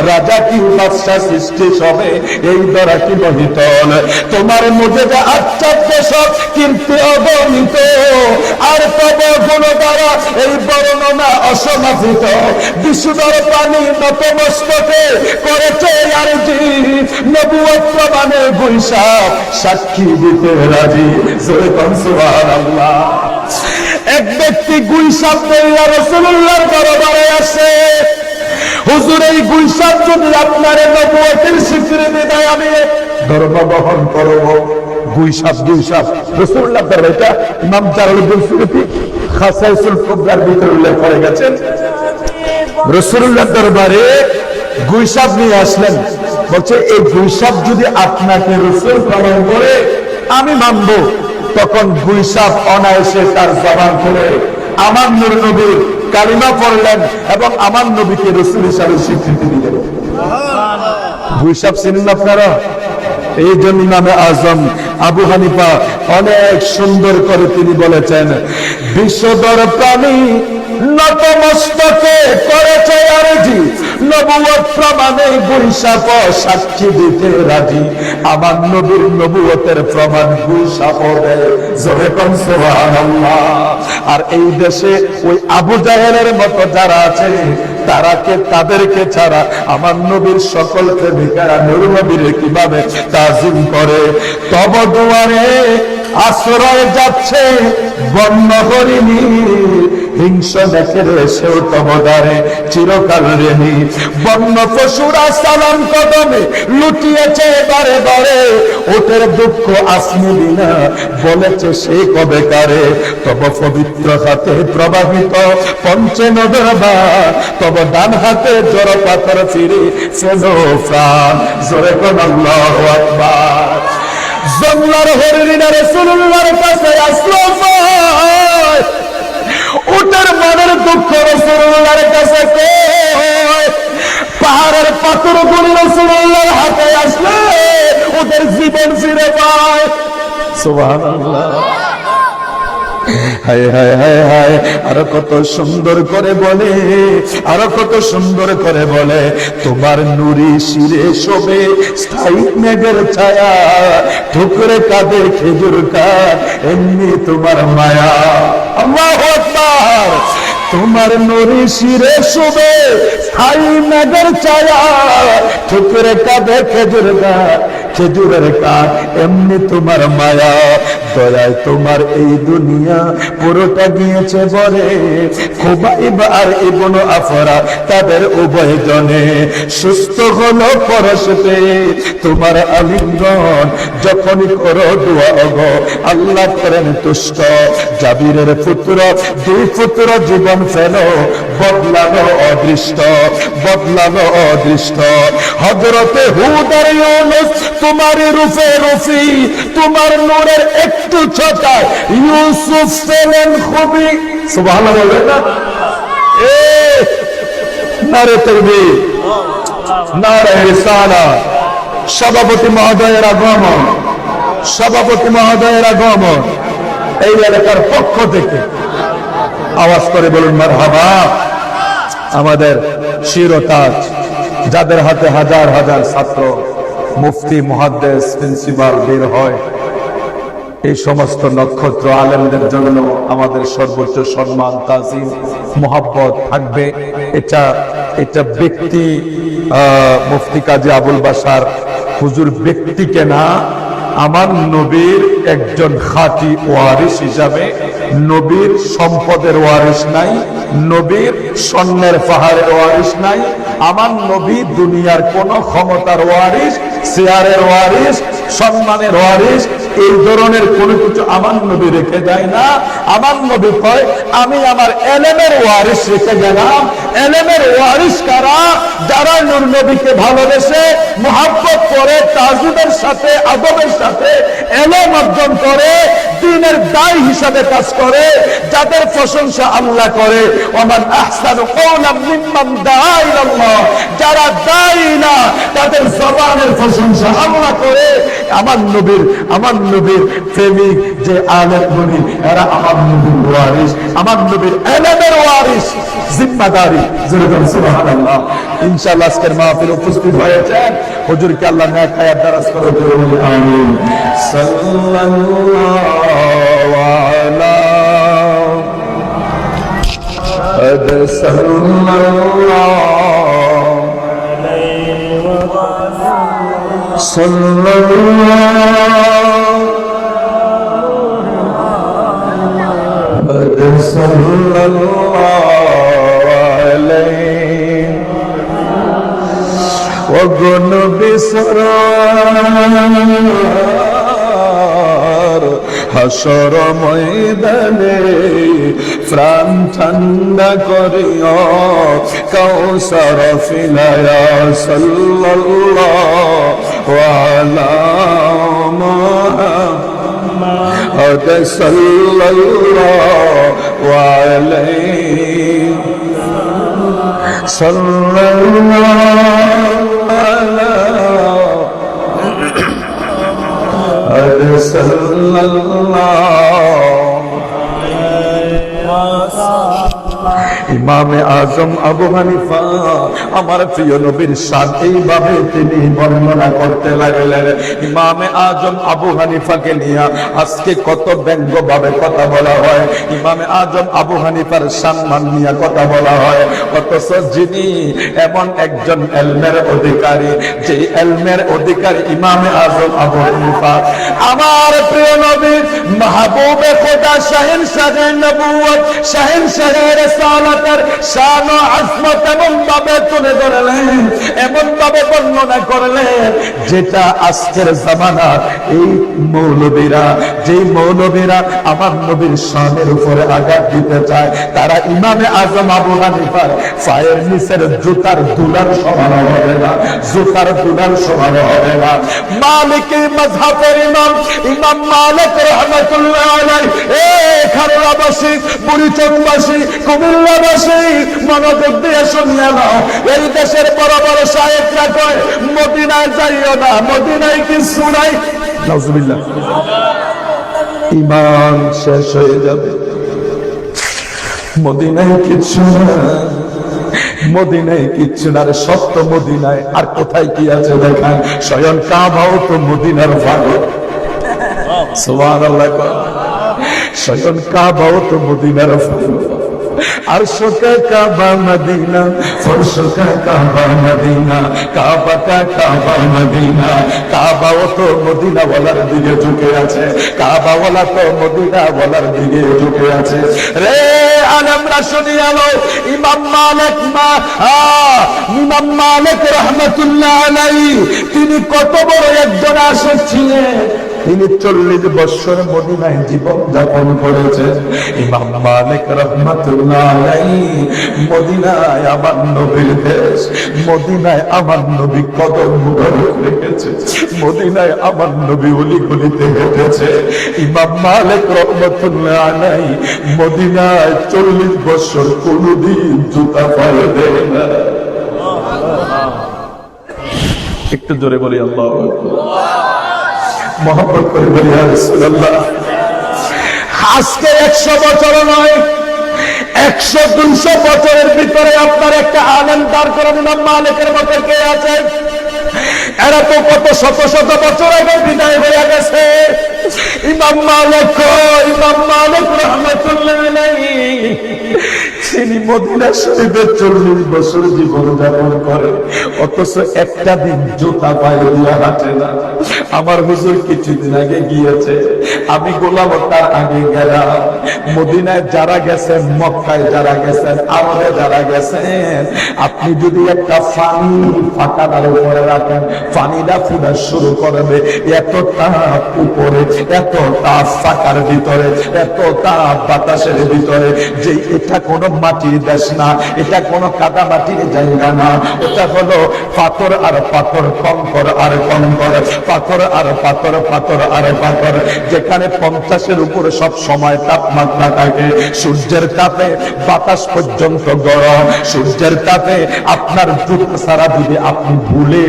রাজা কি বাদশা সৃষ্টি সবে এই দরা কি মহিতল, তোমার মুজে যা আশ্চর্য সব কীর্তি অগণিত, আর তব গুণ দ্বারা এই বর্ণনা অসমাপিত, বিশুদ্ধর পানি নতমস্তকে করেছে আরজি, নবুয়ত প্রমাণে গুইসাব সাক্ষী দিতে রাজি। সুবহানাল্লাহ। এক ব্যক্তি গুইসাব কইরা রাসূলুল্লাহর দরবারে আসে, হুজুর এই গুইসাব যদি আপনার নবুয়তের স্বীকৃতি দেয় আমি ধর্ম বহন করব। গুইসাব রাসূলুল্লাহ দরবারে, এটা ইমাম জালালউদ্দিন সুয়ুতী খাসাইসুল কুবরার ভিতরে উল্লেখ করে গেছেন। রাসূলুল্লাহ দরবারে গুইসাব নিয়ে আসলেন, বলছে এই গুইসাব যদি আপনাকে রাসূল প্রমাণ করে আমি মানব। তখন গুইসাব অনায়াসে তার জবান খুলে আমার নূর নবীর কালিমা পড়লেন এবং আমার নবীকে রাসূল হিসাবে স্বীকৃতি দিলেন। গুইসাব চিনেন আপনারা? এই জন্য ইমামে আজম আবু হানিফা অনেক সুন্দর করে তিনি বলেছেন, বিশ্বদর প্রাণী নতমস্তকে করেছে আরজি, নবুয়ত প্রমাণে গুইসাপ সাক্ষী দিতে রাজি, আমার নবীর নবুয়তের প্রমাণ গুইসাপ দেয়। জোরে কোন সুবহানাল্লাহ। আর এই দেশে ওই আবু জাহেলের মতো যারা আছে তাদেরকে ছাড়া আমার নবীর সকল প্রেমিকারা নূর নবীর কিভাবে তাজিম করে। তব দুয়ারে আশ্রয় যাচ্ছে বন্য হরিণী, হিংস দেখে রে সেও তবদারে চিরকাল রেনি। বন্য পশুরা সালাম কদমে লুটিয়েছে বারে বারে, ওটের দুঃখ আসনি বিনা বলেছে সে কবে কারে। তব পবিত্র হাতে প্রবাহিত পঞ্চে নদের বা, তব ডান হাতে জড় পাথর ফিরে ফেলো প্রাণ, জোরে কোন আল্লাহু আকবার। জঙ্গলার হরিণা রাসূলুল্লাহর কাছে আসলো ভাই, উটের মনের দুঃখ রাসূলুল্লাহর কাছে কই, পাহাড়ের পাথর গুলি রাসূলুল্লাহর হাতে আসলে ওদের জীবন ফিরে পায়। সুবহানাল্লাহ। হায় হায় হায় হায়, আরো কত সুন্দর করে বলে, আরো কত সুন্দর করে বলে, তোমার নুরি শিরে শোভে স্থায়ী মেঘের ছায়া, ঠুকরে কাঁদে খেজুর কাঠ এমনি তোমার মায়া। আল্লাহু আকবার। তোমার নুরি শিরে শোভে স্থায়ী মেঘের ছায়া, ঠুকরে কাঁদে খেজুর কাঠ, খেজুরের কাঠ এমনি তোমার মায়া। দয়ায় তোমার এই দুনিয়া পুরোটা গিয়েছে বলে, খুবাইব আর ইবনে আফরা তাদের উভয় জনে সুস্থ হলো পরশ পেয়ে তোমার আলিঙ্গন। যখনই করো দোয়া গো আল্লাহ করেন তুষ্ট। জাবিরের পুত্র দুই পুত্র জীবন ফেলো বদলালো অদৃষ্ট, বদলালো অদৃষ্ট। হযরতে হুদ আর ইউনূস তোমার রূপে রফি, তোমার নূরের একটু ছোটায় ইউসুফ ছিলেন খুবই। সুবহানাল্লাহ বলবেন না? নারে তাকবীর, নারে রিসালাত। সভাপতি মহোদয়ের আগমন, সভাপতি মহোদয়ের আগমন এই এলাকার পক্ষ থেকে আওয়াজ করে বলুন মারহাবা। আমাদের শিরোতাজ, যাদের হাতে হাজার হাজার ছাত্র, মুফতি, মুহাদ্দিস, প্রিন্সিপাল বের হয়, এই সমস্ত নক্ষত্র আলেমদের জন্য আমাদের সর্বোচ্চ সম্মান, তাজিম, মোহাব্বত থাকবে। এটা ব্যক্তি মুফতি কাজী আবুল বাশার হুজুর ব্যক্তিকে না, আমার নবীর একজন খাঁটি ওয়ারিস হিসাবে, নবীর সম্পদের ওয়ারিস নাই, নবীর স্বর্ণের পাহাড়ের ওয়ারিস নাই, আমার নবী দুনিয়ার কোন ক্ষমতার ওয়ারিস, চেয়ারের ওয়ারিস, সম্মানের ওয়ারিস, এই ধরনের কোনো কিছু আমার নবী রেখে যায় না। আমার নবী কয় আমি আমার এলেমের ওয়ারিস রেখে গেলাম। এলেমের ওয়ারিস কারা? যারা নূর নবীকে ভালোবেসে মুহাব্বত করে, তাজিমের সাথে আদবের সাথে এলেম অর্জন করে, দ্বীনের দায়ী হিসাবে কাজ করে, যাদের প্রশংসা আল্লাহ করে। ওমান আহসানু কওলাম মিম্মান দাআ ইলাল্লাহ, যারা দায়ী না তাদের জবানের প্রশংসা আল্লাহ করে। আমার নবীর প্রেমিক যে আলেম গুণী, এরা আমার নবীর ওয়ারিস, আমার নবীর এলেমের ওয়ারিস, জিম্মাদারি। সুবহানাল্লাহ। ইনশাআল্লাহ আজকের মাহফিল উপস্থিত হয়েছেন, হুজুরকে আল্লাহ নেক হায়াত দারাজ করে দেবেন। আমিন। সাল্লাল্লাহু আলা হাসর ময়দানে প্রাণ ঠান্ডা করিও কাউসার ফিলায়া সাল্লাল্লাহু আলা মুহাম্মাদ সাল্লাল্লাহু আলাইহি সাল্লাল্লাহু আলা সাল্লাল্লাহু ইমামে আজম আবু হানিফা আমার প্রিয় নবীর শান এইভাবে তিনি বর্ণনা করতে লাগলেন। ইমামে আজম আবু হানিফাকে নিয়ে আজকে কত ব্যঙ্গভাবে কথা বলা হয়, ইমামে আজম আবু হানিফার সম্মান নিয়ে কথা বলা হয়, অথচ যিনি এমন একজন ইলমের অধিকারী, যে ইলমের অধিকারী ইমামে আজম আবু হানিফা, আমার প্রিয় নবী মাহবুবে খোদা শাহেনশাহে নবুয়ত শাহেনশাহে রিসালাতের শান ও আজমত এমন ভাবে তুলে ধরলেন, এমন ভাবে বর্ণনা করলেন, যেটা আজকের জামানার এই মৌলবীরা, যে মৌলবীরা আমার নবীর শানের উপরে আঘাত দিতে চায়, তারা ইমামে আজম আবু হানিফার পায়ের নিচের জুতার দুলার সমান হবে না, জুতার দুলার সমান হবে না। মালিকি মাযহাবের ইমাম ইমাম মালিক রাহমাতুল্লাহ আলাইহি, খারুরাবাসী, বুড়িচংবাসী, কুমিল্লাবাসী মনোযোগ দিয়ে শুনিয়ে নাও, এই দেশের বড় বড় শায়েখরা কয় মদিনায় যাইও না, মদিনায় কিছু নাই, নাউজুবিল্লাহ, ঈমান শেষ হয়ে যাবে, মদিনায় কিছু না, মদিনায় কিচ্ছু না। সত্য মদিনায়, আর কোথায় কি আছে দেখান, স্বয়ং কাবাও তো মদিনার ভাগ, সুবহানাল্লাহ, স্বয়ং কাবাও তো মদিনার ভাগ, अर्श का काबा मदीना, फर्श का काबा मदीना, काबा का काबा मदीना, काबा ও তো মদিনা ওয়ালার দিকে ঝুঁকে আছে, কাবা ওয়ালা তো মদিনা ওয়ালার দিকে ঝুঁকে আছে। রে আলেমরা শুনিয়া লো, ইমাম মালিক রাহমাতুল্লাহ আলাইহি তিনি কত বড় একজন আশিক ছিলেন, তিনি 40 বছর মদিনায় জীবন যাপন করেছেন। ইমাম মালিক রাহমাতুল্লাহ আলাইহি মদিনায় আমার নবীর দেশ, মদিনায় আমার নবী কদম মুবারক রেখেছে, মদিনায় আমার নবী অলি গলিতে হেঁটেছে। ইমাম মালিক রাহমাতুল্লাহ আলাইহি মদিনায় 40 বছর কোনদিন জুতা পায়ে দেয় না। একটু জোরে বলি আল্লাহু আকবার, মোহাম্মদ করে বলি ইয়া রাসূলুল্লাহ। আজকে 100 বছর নয়, 100-200 বছরের ভিতরে আপনার একটা আলেম দাঁড় করান ইমাম মালিকের মতো কে আছে? এরা তো কত শত শত বছর আগে বিদায় হয়ে গেছে। ইমাম মালিক রাহমাতুল্লাহ আলাইহি তিনি মদিনা শরীফে 40 বছর জীবন যাপন করে, অথচ একটা দিন জুতা পায়ে দিয়ে হাঁটে না। আমার হুজুর কিছুদিন আগে গিয়েছে, আমি গোলাম তার আগে গেলাম। মদিনায় যারা গেছেন, মক্কায় যারা গেছেন, আরবে যারা গেছেন, আপনি যদি একটা পানি ফাঁকাটার উপরে রাখেন, পানিটা ফুটা শুরু করবে, এত তাপ উপরে, এত তাপ ফাঁকার ভিতরে, এত তাপ বাতাসের ভিতরে, যে এটা কোনো মাটির দেশ না, এটা কোনো কাদা মাটির জায়গা না, ওটা হলো পাথর আর পাথর, কঙ্কর আর কঙ্কর, পাথর আর পাথর, পাথর আর পাথর, যেখানে 50-এর উপরে সব সময় তাপমাত্রা থাকে। সূর্যের তাপে বাতাস পর্যন্ত গরম, সূর্যের তাপে আপনার জুতা ছাড়া যদি আপনি ভুলে,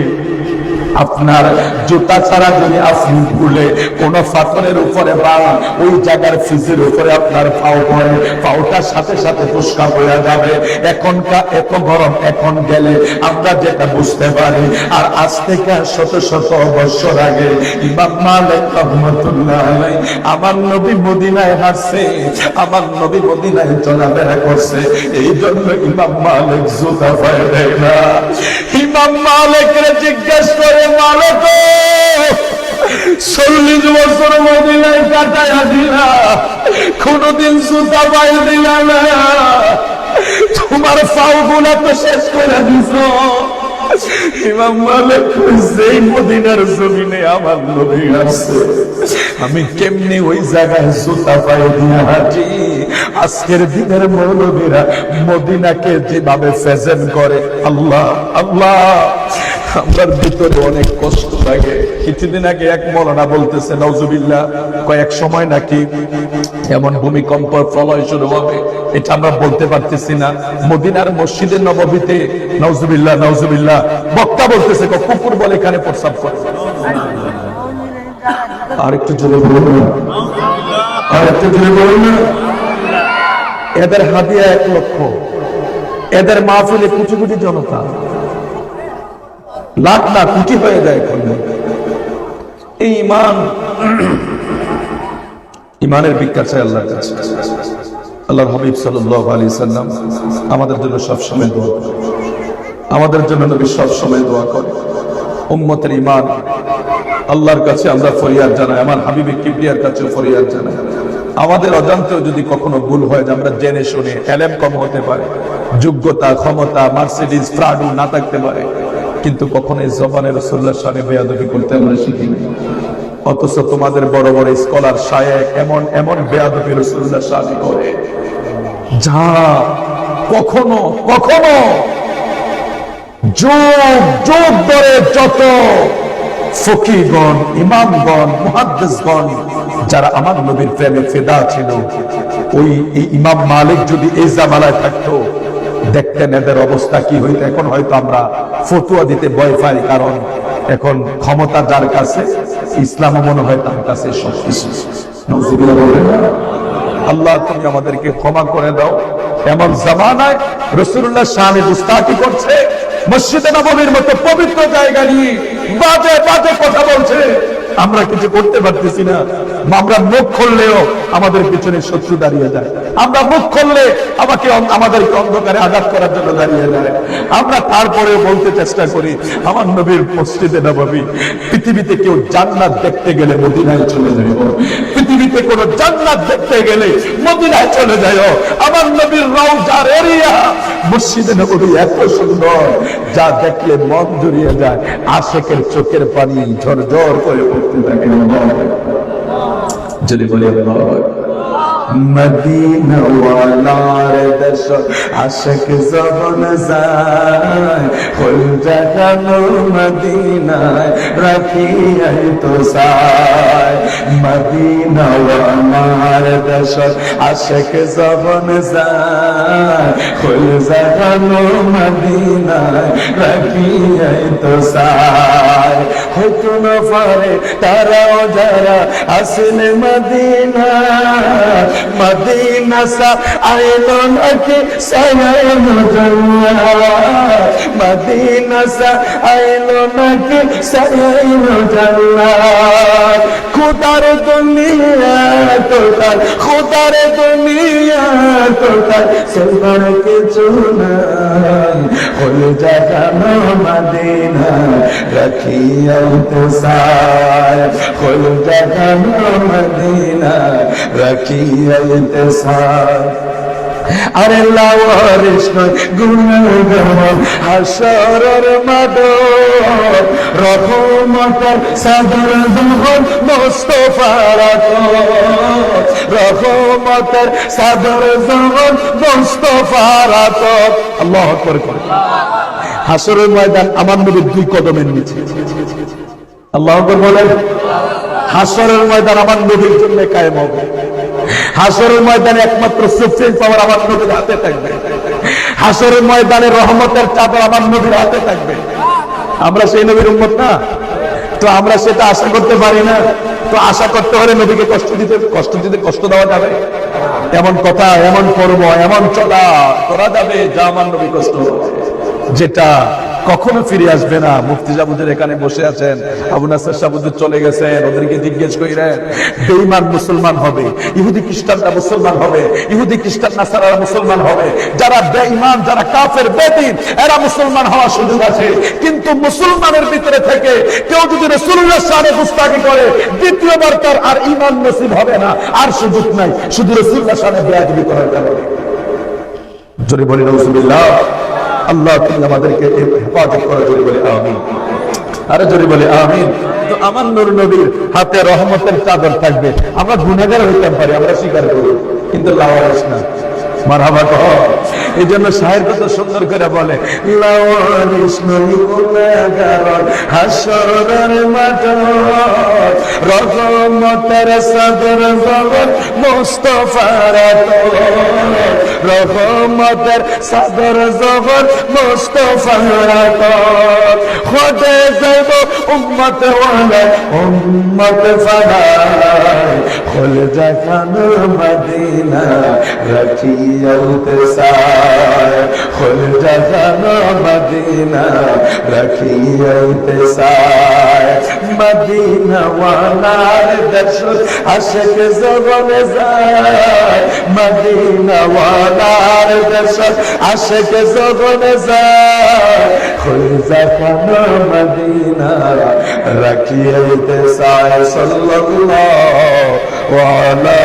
আপনার জুতা ছাড়া যদি আপনি ভুলে কোন পাথরের উপরে বা ওই জায়গার ফিজের উপরে আপনার পাও পড়ে, পাওটার সাথে সাথে ফুসকা হয়ে যাবে। এখনকার এত গরম, এখন গেলে আমরা যেটা বুঝতে পারি। আর আজ থেকে শত শত বছর আগে ইমাম মালিক রাহমাতুল্লাহ আলাইহি আমার নবী মদিনায় হাঁটছে, আমার নবী মদিনায় চলাফেরা করছে, এই জন্য ইমাম মালিক জুতা পায়ে দেয় না। ইমাম মালিকরে জিজ্ঞেস করে, মালিক 40 বছর মদিনায় কাটাইয়া দিলা, কোনদিন জুতা পায়ে দিলা না, তোমার পাও গুলা তো শেষ করে দিছ। ইমাম মালিক যেই মদিনার জমিনে আমার নবী আসছে, আমি কেমনি ওই জায়গায় জুতা পায়ে দিয়ে হাঁটি। আজকের দিনের মৌলবীরা মদিনাকে যেভাবে প্রেজেন্ট করে, আল্লাহ আল্লাহ, আমার ভিতরে অনেক কষ্ট লাগে। কিছুদিন আগে এক মৌলানা বলতেছে, নাউজুবিল্লাহ, কয়েক সময় নাকি এমন ভূমিকম্প প্রলয় শুরু হবে, এটা আমরা বলতে পারতেছি না। মদিনার মসজিদের নববীতে, নাউজুবিল্লাহ নাউজুবিল্লাহ, বক্তা বলতেছে কুকুর বলে এখানে প্রস্রাব করে। আরেকটু জোরে বলুন না, আরেকটু জোরে বলুন না। এদের হাদিয়া 1 লক্ষ, এদের মাহফিলে কোটি কোটি জনতা, লাখ না কোটি হয়ে যায়। এই ইমানের ভিক্ষা চাই আল্লাহর কাছে। আল্লাহর হাবিব সাল্লাল্লাহু আলাইহি সাল্লাম আমাদের জন্য সবসময় দোয়া করে, আমাদের জন্য নবী সবসময় দোয়া করে। উম্মতের ইমান আল্লাহর কাছে আমরা ফরিয়াদ জানাই, আমার হাবিবে কিবরিয়ার কাছে ফরিয়াদ জানাই। আমাদের অজান্তেও যদি কখনো ভুল হয়, যে আমরা জেনে শুনে, এলেম কম হতে পারে, যোগ্যতা ক্ষমতা মার্সিডিজ প্রাডু না থাকতে পারে, কিন্তু কখনো এই জবানে রাসূলুল্লাহর শানে বেয়াদবি করতে আমরা শিখি না। অথচ তোমাদের বড় বড় স্কলার শায়েখ এমন এমন বেয়াদবি রাসূলুল্লাহর শানে করে, যা কখনো কখনো যুগ যুগ ধরে যত ফকিহগণ, ইমামগণ, মুহাদ্দিসগণ যারা আমার নবীর প্রেমে ফিদা ছিল, ওই ইমাম মালিক যদি এই জামানায় থাকতো, দেখতেন এদের অবস্থা কি হইতো। এখন হয়তো আমরা ফতোয়া দিতে ভয় পাই, কারণ এখন ক্ষমতা যার কাছে, ইসলামও মনে হয় তার কাছে সবকিছু। নাউযুবিল্লাহ বলেন না। আল্লাহ তুমি আমাদেরকে ক্ষমা করে দাও। এমন জামানায় রাসূলুল্লাহ শানে গুস্তাখি করছে, মসজিদে নববীর মতো পবিত্র জায়গা নিয়ে বাজে বাজে কথা বলছে, আমরা কিছু করতে পারতেছি না। আমরা মুখ খুললেও আমাদের পিছনে শত্রু দাঁড়িয়ে যায়, আমরা মুখ খুললে আমাদেরকে অন্ধকারে আঘাত করার জন্য দাঁড়িয়ে যায়। আমরা তারপরেও বলতে চেষ্টা করি, আমার নবীর মসজিদে নববী। পৃথিবীতে কেউ জান্নাত দেখতে গেলে মদিনায় চলে যায়, পৃথিবীতে কোন জান্নাত দেখতে গেলে মদিনায় চলে যায়। আমার নবীর রওজার এরিয়া মসজিদে নববী এত সুন্দর, যা দেখলে মন জুড়িয়ে যায়, আশিকের চোখের পানি ঝরঝর করে পড়তে থাকে। যদি বলি মদিনা ওয়ালার দেশ আশিক যখন যায়, ফুল জাগানো মদিনায় রাখিয়াই তো সায়। মদিনা ওয়ালার দেশ আশিক যখন যায়, ফুল জাগানো মদিনায় রাখিয়াই তো সায়। হয়তো না পারে তারাও যারা আসলে মদিনা, মদিনা সা আইলো নাকি সায়ানো জান্নাত, মদিনা সা আইলো নাকি সায়ানো জান্নাত। খুদার দুনিয়া তোটাল, খুদার দুনিয়া তোটাল, সেবার কিছু নাই। হল জাগানো মদিনা রাখিয়া তো সায়, হল জাগানো মদিনা রাখিয়া তো সায়। আরে লাওয়ারিস নয় গুনাহগার হাসরের মাঠ, রহমতের সাদর যখন মুস্তাফার আতর, রহমতের সাদর যখন মুস্তাফার আতর। আল্লাহু আকবার করে। হাসরের ময়দান আমার নবীর দুই কদমের নিচে। আল্লাহু আকবার বলেন। হাসরের ময়দান আমার নবীর জন্য কায়েম হবে। হাসরের ময়দানে একমাত্র সুপ্রিম পাওয়ার আমার নবীর হাতে থাকবে। হাসরের ময়দানে রহমতের চাদর আমার নবীর হাতে থাকবে। আমরা সেই নবীর উম্মত না, তো আমরা সেটা আশা করতে পারি না। তো আশা করতে হলে নবীকে কষ্ট দেওয়া যাবে? এমন কথা, এমন কর্ম, এমন চলা করা যাবে যা আমার নবী কষ্ট হবে, যেটা কখনো ফিরে আসবে না। মুফতি সাহেবদের এখানে বসে আছেন, আবু নাসর সাহেবদের চলে গেছেন, ওদেরকে জিজ্ঞেস কইরেন, বেঈমান মুসলমান হবে, ইহুদি খ্রিস্টানরা মুসলমান হবে, ইহুদি খ্রিস্টান নাসারারা মুসলমান হবে, যারা বেঈমান, যারা কাফের বেদিন, এরা মুসলমান হওয়ার সুযোগ আছে। কিন্তু মুসলমানের ভিতরে থেকে কেউ যদি রাসূলুল্লাহর শানে গুস্তাখি করে, দ্বিতীয়বার তার আর ঈমান নসিব হবে না, আর সুযোগ নাই, শুধু রাসূলুল্লাহর শানে বেয়াদবি করার কারণে। জোরে বলি নাউযুবিল্লাহ। আল্লাহ তুমি আমাদেরকে হেফাজত করো, জোরে বলি আমিন। আরে জোরে বলি আমিন। তো আমার নূর নবীর হাতে রহমতের চাদর থাকবে। আমরা গুনাহগার হইতে পারি, আমরা স্বীকার করি, কিন্তু লাওয়ারিস না। মারহাবা কহ। এই জন্য শায়ের কত সুন্দর করে বলে, লাওয়ারিস নই গুনাহগার হাসরের মাঠ, রহমতের চাদর জগৎ মুস্তাফার আতর, রহমতের চাদর জগৎ মুস্তাফার আতর। খোদে যাইব উম্মত ওয়ালা উম্মত ফানায়, খুল জাখানো মদিনা রাখিয়া ইতিসার খুল জাখানো মদিনা রাখিয়া ইতিসার মদিনা ওয়ালার দর্শন আশিক জবানে যায় মদিনা ওয়ালার দর্শন আশিক জবানে যায় খুল জাখানো মদিনা রাখিয়া ইতিসার সাল্লাল্লাহু আলা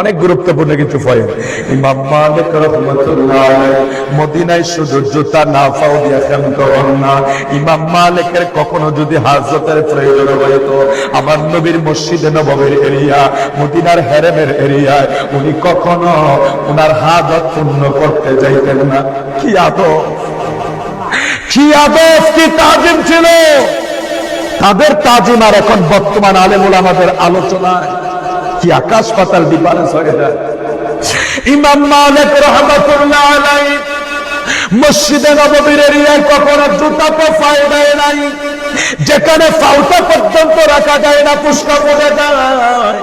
অনেক গুরুত্বপূর্ণ কিছু পয়েন্ট। ইমাম মালিক রাহমাতুল্লাহ আলাইহি মদিনায় শুধু জুতা না পাও দিয়া ক্ষান্ত হন না। ইমাম মালিকের কখনো যদি হাজতের প্রয়োজন হইতো আমার নবীর মসজিদে নববীর এরিয়া মদিনার হেরেমের এরিয়ায় উনি কখনো ওনার হাজত পূর্ণ করতে যাইতেন না। কি আদব, কি আদব, কি তাজিম ছিল তাদের তাজিম। আর এখন বর্তমান আলেম ওলামাদের আলোচনায় কি আকাশ পাতাল ডিফারেন্স হয়ে যায়। ইমাম মালিক রাহমাতুল্লাহ আলাইহি মসজিদে নববীর এরিয়ায় কখনো জুতা তো পায়ে দেয় নাই, যেখানে পাউটা পর্যন্ত রাখা যায় না পুষ্প পড়ে যায়,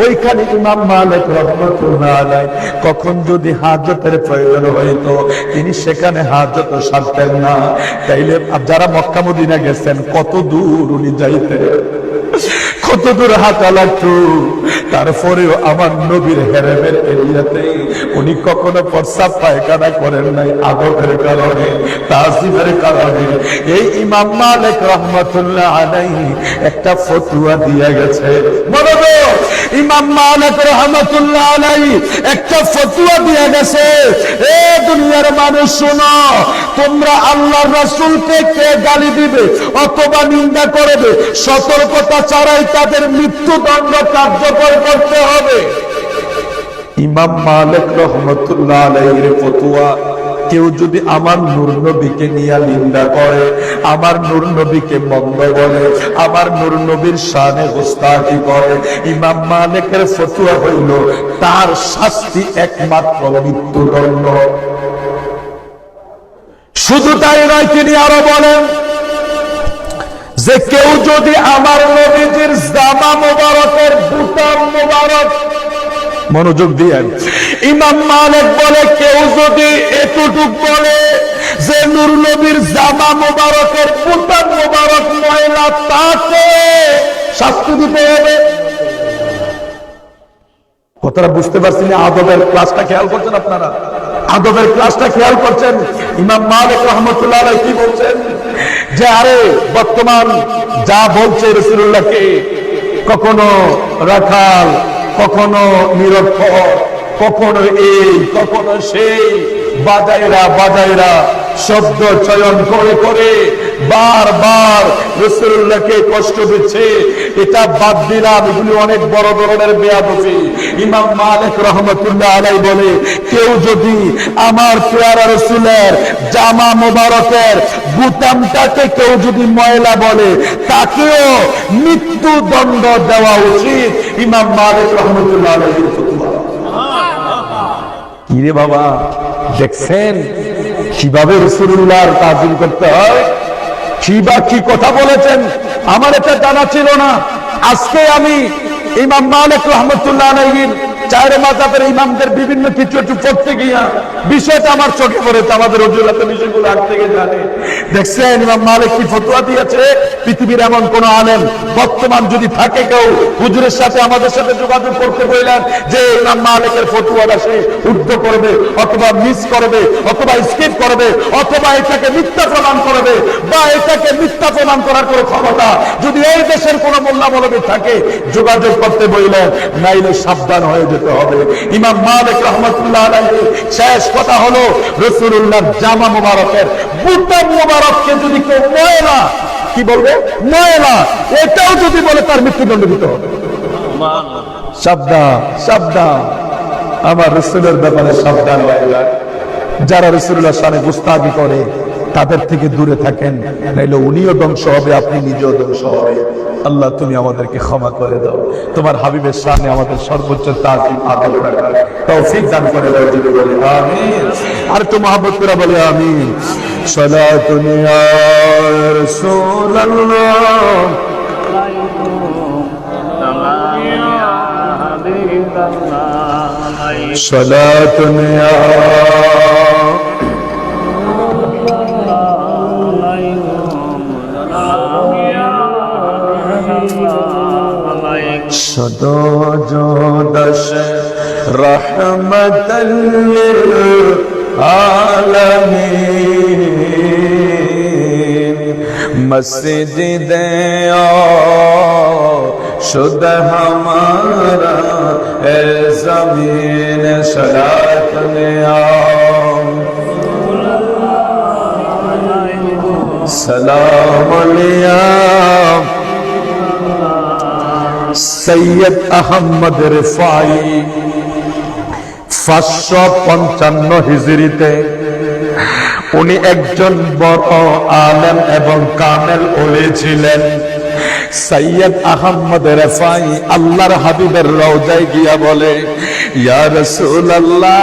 ওইখানে ইমাম মালিক রাহমাতুল্লাহ আলাইহি কখন যদি হাজতের প্রয়োজন হইতো তিনি সেখানে হাজত সারতেন না। তাইলে যারা মক্কা মদিনা গেছেন কত দূর উনি যাইতেন, কত দূর হাঁটা লাগতো, তারপরেও আমার নবীর হেরেমের এরিয়াতে উনি কখনো প্রস্রাব পায়খানা করেন নাই। আদবের কারণে, তাজিমের কারণে এই ইমাম মালিক রাহমাতুল্লাহ আলাইহি একটা ফতোয়া দিয়ে গেছে। মনোযোগ, ইমাম মালিক রাহমাতুল্লাহ আলাইহি একটা ফতোয়া দিয়ে গেছে, এ দুনিয়ার মানুষ শোনো, তোমরা আল্লাহর রাসূলকে কে গালি দিবে অথবা নিন্দা করবে সতর্কতা ছাড়াই তাদের মৃত্যুদণ্ড কার্যকর করতে হবে। ইমাম মালিক রাহমাতুল্লাহ আলাইহির ফতোয়া, কেউ যদি আমার নূর নবীকে নিয়ে নিন্দা করে, আমার নূর নবীকে মন্দ বলে, আমার নূর নবীর শানে গোস্তাখি করে, ইমাম মালিকের ফতোয়া হইল তার শাস্তি একমাত্র মৃত্যুদণ্ড। শুধু তাই নয়, তিনি আরো বলেন যে কেউ যদি আমার নবীজির জামা মোবারকের বুতাম মোবারক, মনোযোগ দিয়ে ইমাম মালিক বলে কেউ যদি এতটুক বলে যে নূর নবীর জামা মোবারকের বুতাম মোবারক ময়লা, তাকে শাস্তি দিতে হবে। কথাটা বুঝতে পারছেন? আদবের ক্লাসটা খেয়াল করছেন আপনারা? আদবের ক্লাসটা খেয়াল করছেন? ইমাম মালিক রাহমাতুল্লাহ আলাইহি কি বলছেন যে আরে বর্তমান যা বলছে রাসূলুল্লাহকে, কখনো রাখাল, কখনো নিরক্ষর, কখনো এই কখনো সেই, বাজাইরা শব্দ চয়ন করে করে বারবার রাসূলুল্লাহকে কষ্ট দিচ্ছে। এটা বাদ দিলাম, এগুলি অনেক বড় ধরনের বেয়াদবি। ইমাম মালিক রাহমাতুল্লাহ আলাইহি বলে কেউ যদি আমার পেয়ারা রাসূলের জামা মোবারকের বুতামটাকে কেউ যদি ময়লা বলে, তাকেও মৃত্যুদণ্ড দেওয়া উচিত। ইমাম মালিক রাহমাতুল্লাহ আলাইহির ফতোয়া। কি রে বাবা, দেখছেন কিভাবে রাসূলুল্লাহর তাজিম করতে হয়, কি কথা বলেছেন? আমার এটা জানা ছিল না। আজকে আমি ইমাম মালিক রাহমাতুল্লাহ আলাইহির চার মাযহাবের ইমামদের বিভিন্ন কিছু একটু পড়তে গিয়া বিষয়টা আমার চোখে পড়েছে। আমাদের হুজুরাতে বিষয়গুলো আগ থেকে জানে। দেখছেন ইমাম মালিক কি ফতোয়া দিয়েছে? পৃথিবীর এমন কোন আলেম বর্তমান যদি থাকে কেউ হুজুরের সাথে আমাদের সাথে যোগাযোগ করতে বললেন যে ইমাম মালিকের ফতোয়াটা সে উদ্ধ করবে অথবা মিস করবে অথবা স্কিপ করবে অথবা এটাকে মিথ্যা প্রমাণ করবে বা এটাকে মিথ্যা প্রমাণ করার কোনো ক্ষমতা যদি এই দেশের কোন মোল্লা মৌলবী থাকে, যোগাযোগ করতে বললেন, নাইলে সাবধান হয়ে যেতে হবে। ইমাম মালিক রাহমাতুল্লাহ আলাইহি শেষ কথা হলো রাসূলুল্লাহর জামা মোবারকের বুতাম মোবারককে যদি কেউ ময়লা, কি বলবে ময়লা, এটাও যদি বলে তার মৃত্যুদণ্ড দিতে হবে। সাবধান, সাবধান, আমার রাসূলের ব্যাপারে সাবধান হয়ে যায়। যারা রাসূলুল্লাহর শানে গুস্তাখি করে তাদের থেকে দূরে থাকেন, নাইলে উনিও ধ্বংস হবে, আপনি নিজেও ধ্বংস হবে। আল্লাহ তুমি আমাদেরকে ক্ষমা করে দাও, তোমার হাবিবের সামনে আমাদের সর্বোচ্চ তাজিম আদর রাখার তৌফিক দান করে দাও। যদি বলে আমিন, আর তো মহব্বত করে বলে আমিন। সালাতুন ইয়া রাসূলুল্লাহ, সালাতুন ইয়া সদো জোদশ রহমতাল লিল আলামিন, মসজিদে শুদ হমারা এ জমিন, সালাতুন সালাম আলাইয়া সৈয়দ আহমদ রিফাই 555 হিজরিতে উনি একজন বড় আলেম এবং কামেল ওলি ছিলেন। সৈয়দ আহমদ রিফাই আল্লাহর হাবিবের রওজায় গিয়া বলে, ইয়া রাসূলুল্লাহ,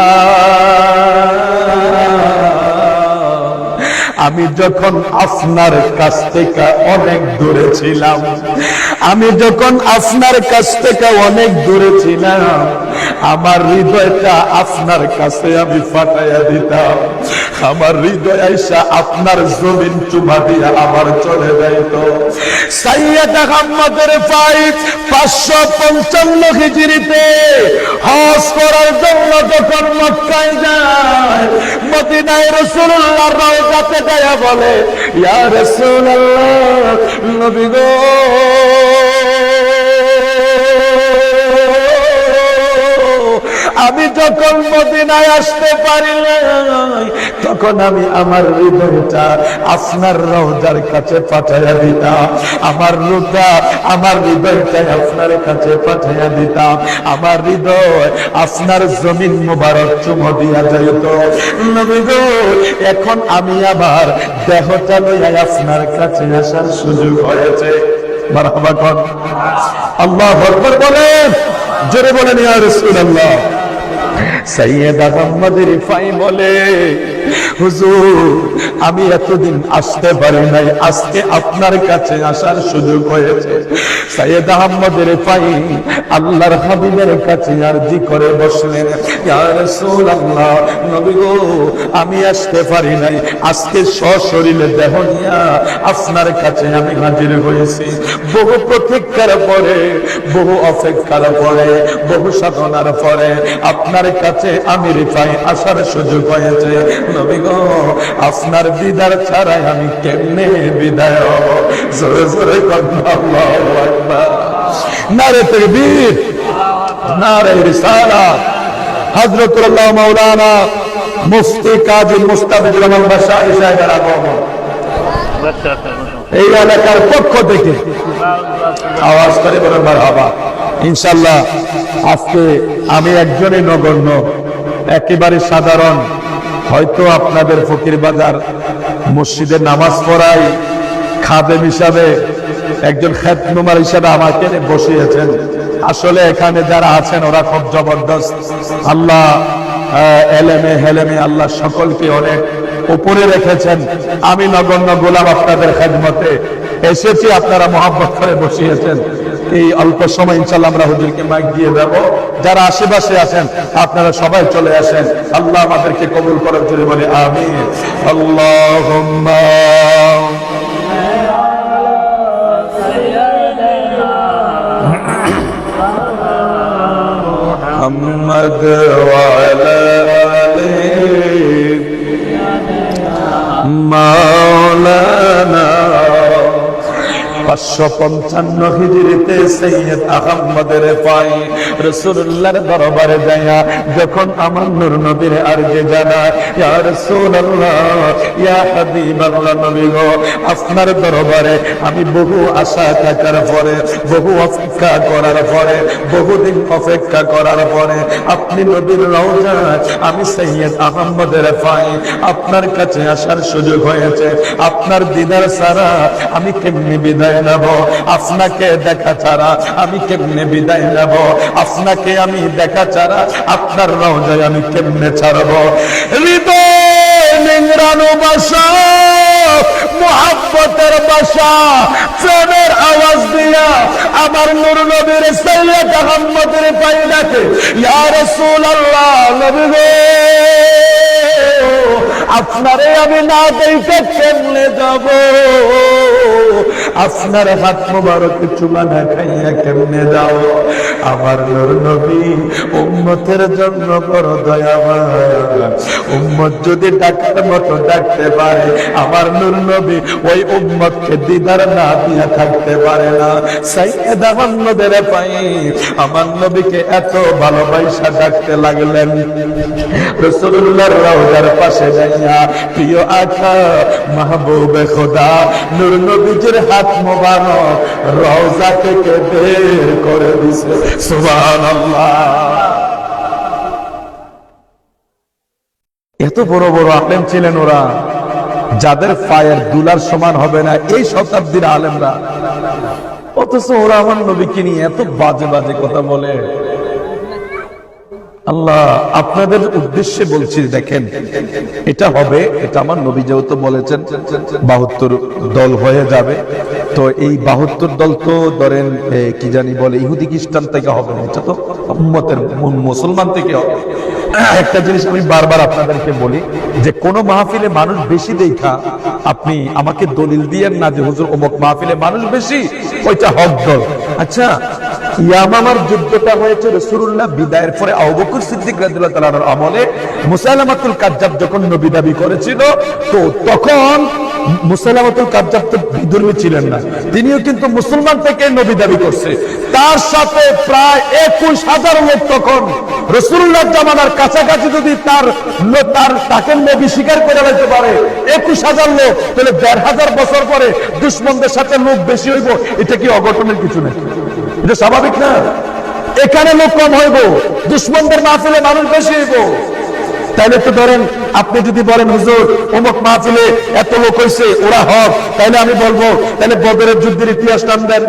আমি যখন আপনার কাছ থেকে অনেক দূরে ছিলাম, আমি যখন আপনার কাছ থেকে অনেক দূরে ছিলাম, আমার হৃদয়টা আপনার কাছে আমি ফাটাইয়া দিতাম, আমার হৃদয় আইসা আপনার জমিন চুমা দিয়া আমার চলে যাইত। সৈয়দ আহমদ রিফাই 555 হিজরিতে হজ করার জন্য যখন মক্কায় যায়, মদিনায় রাসূলুল্লাহর রওজাতে গায়া বলে, ইয়া রাসূলুল্লাহ, নবী গো, আমি যখন মদিনায় আসতে পারি নাই, তখন আমি আমার হৃদয়টা আপনার রওজার কাছে পাঠাইয়া দিতাম, আমার হৃদয়টা আপনার কাছে পাঠাইয়া দিতাম, আমার হৃদয় আপনার জমিন মুবারক চুমো দিয়া যাইত। নবী গো, এখন আমি আবার দেহটা লইয়া আপনার কাছে আসার সুযোগ হয়েছে। মারহাবা কোন, আল্লাহু আকবার বলেন, জোরে বলেন ইয়া রাসূলুল্লাহ। সৈয়দ আহমদ রিফাই বলে, হুজুর, আমি এতদিন আসতে পারি নাই, আজকে আপনার কাছে আসার সুযোগ হয়েছে। সৈয়দ আহমদ রিফাই আল্লাহর হাবিবের কাছে আরজি করে বসলেন, ইয়া রাসূলুল্লাহ, নবী গো, আমি আসতে পারি নাই, আজকে সশরীরে দেহ নিয়া আপনার কাছে আমি হাজির হয়েছি। বহু প্রতীক্ষার পরে, বহু অপেক্ষার পরে, বহু সাধনার পরে আপনার কাছে আমি রিফাই আসার সুযোগ হয়েছে। নবী গো, আপনার বিদার ছাড়াই আমি কেমনে বিদায় হব? জোরে জোরে আল্লাহু আকবার, নারে তাকবীর, নারে রিসালাত। হযরতুল্লাহ মাওলানা মুফতি কাজী মুস্তাফিজুর রহমান বাশারী সাহেবের আগমন এই এলাকার পক্ষ থেকে আওয়াজ করে বলেন মারহাবা। ইনশাআল্লাহ আজকে আমি একজনই নগণ্য, একেবারে সাধারণ, হয়তো আপনাদের ফকির বাজার মসজিদে নামাজ পড়াই খাদেম হিসাবে, একজন খেদমুমার হিসাবে আমাকে বসিয়েছেন। আসলে এখানে যারা আছেন ওরা খুব জবরদস্ত। আল্লাহ এলেমে হেলেমে আল্লাহ সকলকে অনেক উপরে রেখেছেন। আমি নগণ্য গোলাম আপনাদের খেদমতে এসেছি, আপনারা মহব্বত করে বসিয়েছেন। এই অল্প সময় ইনশাআল্লাহ আমরা হুজুরকে মাইক দিয়ে দেব। যারা আশেপাশে আছেন আপনারা সবাই চলে আসেন। আল্লাহ আমাদেরকে কবুল করার জন্য বলে আমিন। আল্লাহুম্মা মুহাম্মদ ওয়া আলা আলিহি মাওলানা। 555 হিজরিতে সৈয়দ আহমদ রিফাই রাসূলুল্লাহর দরবারে যায়া যখন আমার নূর নবীর আরজে জানায়, ইয়া রাসূলুল্লাহ, ইয়া হাবিবাল্লাহ, নবী গো, আপনার দরবারে আমি বহু আশা থাকার পরে, বহু অপেক্ষা করার পরে, বহুদিন অপেক্ষা করার পরে আপনি নবীর রওজায় আমি সৈয়দ আহমদের পাই আপনার কাছে আসার সুযোগ হয়েছে। আপনার দিদার ছাড়া আমি কেমনে বিদায় নেব? আপনাকে দেখা ছাড়া আমি কেমনে বিদায় নেব? আপনাকে আমি দেখা ছাড়া আপনার রওজায় আমি কেমনে ছাড়ব? হৃদয় নিংড়ানো বাসা, মুহাব্বতের বাসা, প্রেমের আওয়াজ দিয়া আমার নূর নবীর সৈয়দ আহমদের পাই ডাকে, ইয়া রাসূলুল্লাহ, নবী গো, আপনারে আমি না দেখে কেমনে যাব? আপনার হাত মোবারকে চুমা না খাইয়া কেমনে যাব? আমার নূর নবী উম্মতের জন্য বড় দয়াবান। উম্মত যদি ডাকার মতো ডাকতে পারে, আমার নূর নবী ওই উম্মতকে দিদার না দিয়া থাকতে পারে না। সাইয়েদ আহমদের পাই আমার নবীকে এত ভালোবাসা ডাকতে লাগলেন। রাসূলুল্লাহর রওজার পাশে যাইয়া প্রিয় আকা মাহবুবে খোদা নূর নবীজির হাত মোবারক রওজা থেকে বের করে দিছে। সুবহানাল্লাহ। এত বড় বড় আলেম ছিলেন ওরা, যাদের পায়ের দুলার সমান হবে না এই শতাব্দীর আলেমরা, অথচ ওরা আমার নবীকে নিয়ে এত বাজে বাজে কথা বলে। আল্লাহ আপনাদের উদ্দেশ্যে বলছি, দেখেন এটা হবে, এটা আমার নবী যেহেতু বলেছেন 72 দল হয়ে যাবে, তো এই 72 দল তো ধরেন কি জানি বলে ইহুদি খ্রিস্টান থেকে হবে না, এটা তো উম্মতের মুসলমান থেকে হবে। একটা জিনিস আমি বারবার আপনাদেরকে বলি, যে কোন মাহফিলে মানুষ বেশি দেখা আপনি আমাকে দলিল দিয়েন না যে হুজুর অমুক মাহফিলে মানুষ বেশি, ওইটা হক দল। আচ্ছা, ইয়ামামার যুদ্ধটা হয়েছে রাসূলুল্লাহ বিদায়ের পরে আবু বকর সিদ্দিক রাদিয়াল্লাহু তাআলার আমলে। মুসাইলামাতুল কাজ্জাব যখন নবী দাবি করেছিল, তো তখন মুসাইলামাতুল কাজ্জাব তো বিধর্মী ছিলেন না, তিনিও কিন্তু মুসলমান থেকে নবী দাবি করছে। তার সাথে প্রায় 21,000 লোক তখন রাসূলুল্লাহর জামানার কাছাকাছি যদি তাকে নবী স্বীকার করে রাখতে পারে 21,000 লোক, তাহলে 1,500 বছর পরে দুশমনদের সাথে লোক বেশি হইব, এটা কি অঘটনের কিছু নাকি? এটা স্বাভাবিক না? এখানে লোক কম হইব, দুশমনদের মাহফিলে মানুষ বেশি হইব। তাইলে তো ধরেন আপনি যদি বলেন হুজুর অমুক মাহফিলে এত লোক হয়েছে ওরা হক, তাইলে আমি বলবো তাহলে বদরের যুদ্ধের ইতিহাস টান দেন,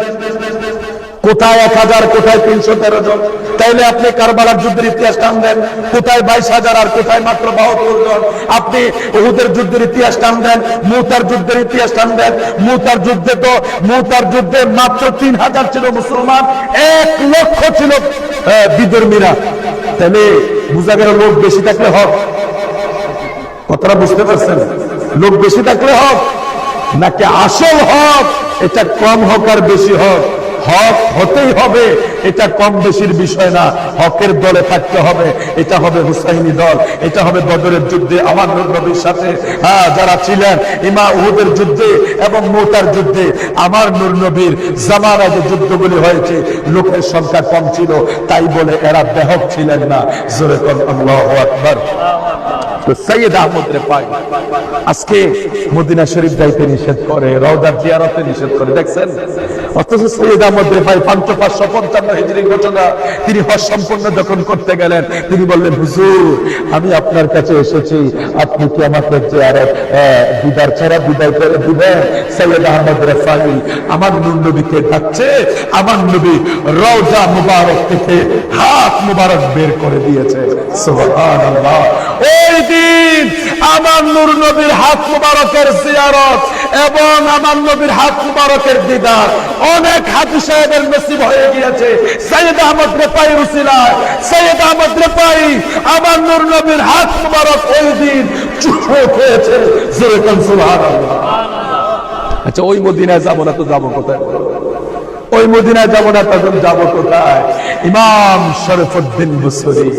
কোথায় 1000 কোথায় 313 জন? তাইলে আপনি কারবালার যুদ্ধের ইতিহাস টান দেন, কোথায় 22,000 আর কোথায় মাত্র 72 জন? আপনি উহুদের যুদ্ধের ইতিহাস টান দেন, মুতার যুদ্ধের ইতিহাস টান দেন, মুতার যুদ্ধে মাত্র 3000 ছিল মুসলমান, 1 লক্ষ ছিল বিধর্মীরা। তাহলে বুঝা গেল লোক বেশি থাকলে হক। কথাটা বুঝতে পারছেন? লোক বেশি থাকলে হক নাকি আসল হক এটা কম হোক আর বেশি হোক, হক হতেই হবে, এটা কম বেশির বিষয় না। হকের দলে থাকতে হবে, এটা হবে হুসাইনি দল, এটা হবে বদরের যুদ্ধে আমার নবীর সাথে যারা ছিলেন, ইমা উহুদের যুদ্ধে এবং মুতার যুদ্ধে আমার নূর নবীর জামানায় যে যুদ্ধগুলি হয়েছে লোকের সংখ্যা কম ছিল, তাই বলে এরা বেহক ছিলেন না। জোরে কোন আল্লাহু আকবার। তো সৈয়দ আহমদ পাই আজকে মদিনা শরীফ যাইতে নিষেধ করে, রওজার জিয়ারতে নিষেধ করে, দেখছেন? অথচ সৈয়দ আহমদ পাই 555 হিজরি ঘটনা, তিনি হজ সম্পন্ন যখন করতে গেলেন, তিনি বললেন হুজুর আমি আপনার কাছে এসেছি, আপনি কি আমাকে জিয়ারত দিদার ছাড়া বিদায় করে দিবেন? সৈয়দ আহমদ পাই আমার নূর নবীকে ডাকছে, আমার নবী রওজা মুবারক থেকে হাত মুবারক বের করে দিয়েছে। সুবহানাল্লাহ। ওই দিন আমার নূর নবীর হাত মুবারকের জিয়ারত এবং আমার নবীর হাত মুবারকের দিদার অনেক হাজী সাহেবের নসিব হয়ে গিয়েছে। সৈয়দ আহমদ রেফাই উসিলায় সৈয়দ আহমদ রেফাই আমার নূর নবীর হাত মুবারক ওই দিন চুষে খেয়েছে। সুবহানাল্লাহ। আচ্ছা, ওই মদিনায় যাবো না তো যাবো কোথায়? ওই মদিনায় যাবো না, তখন যাবো কোথায়? ইমাম শরীফুদ্দীন বুসরি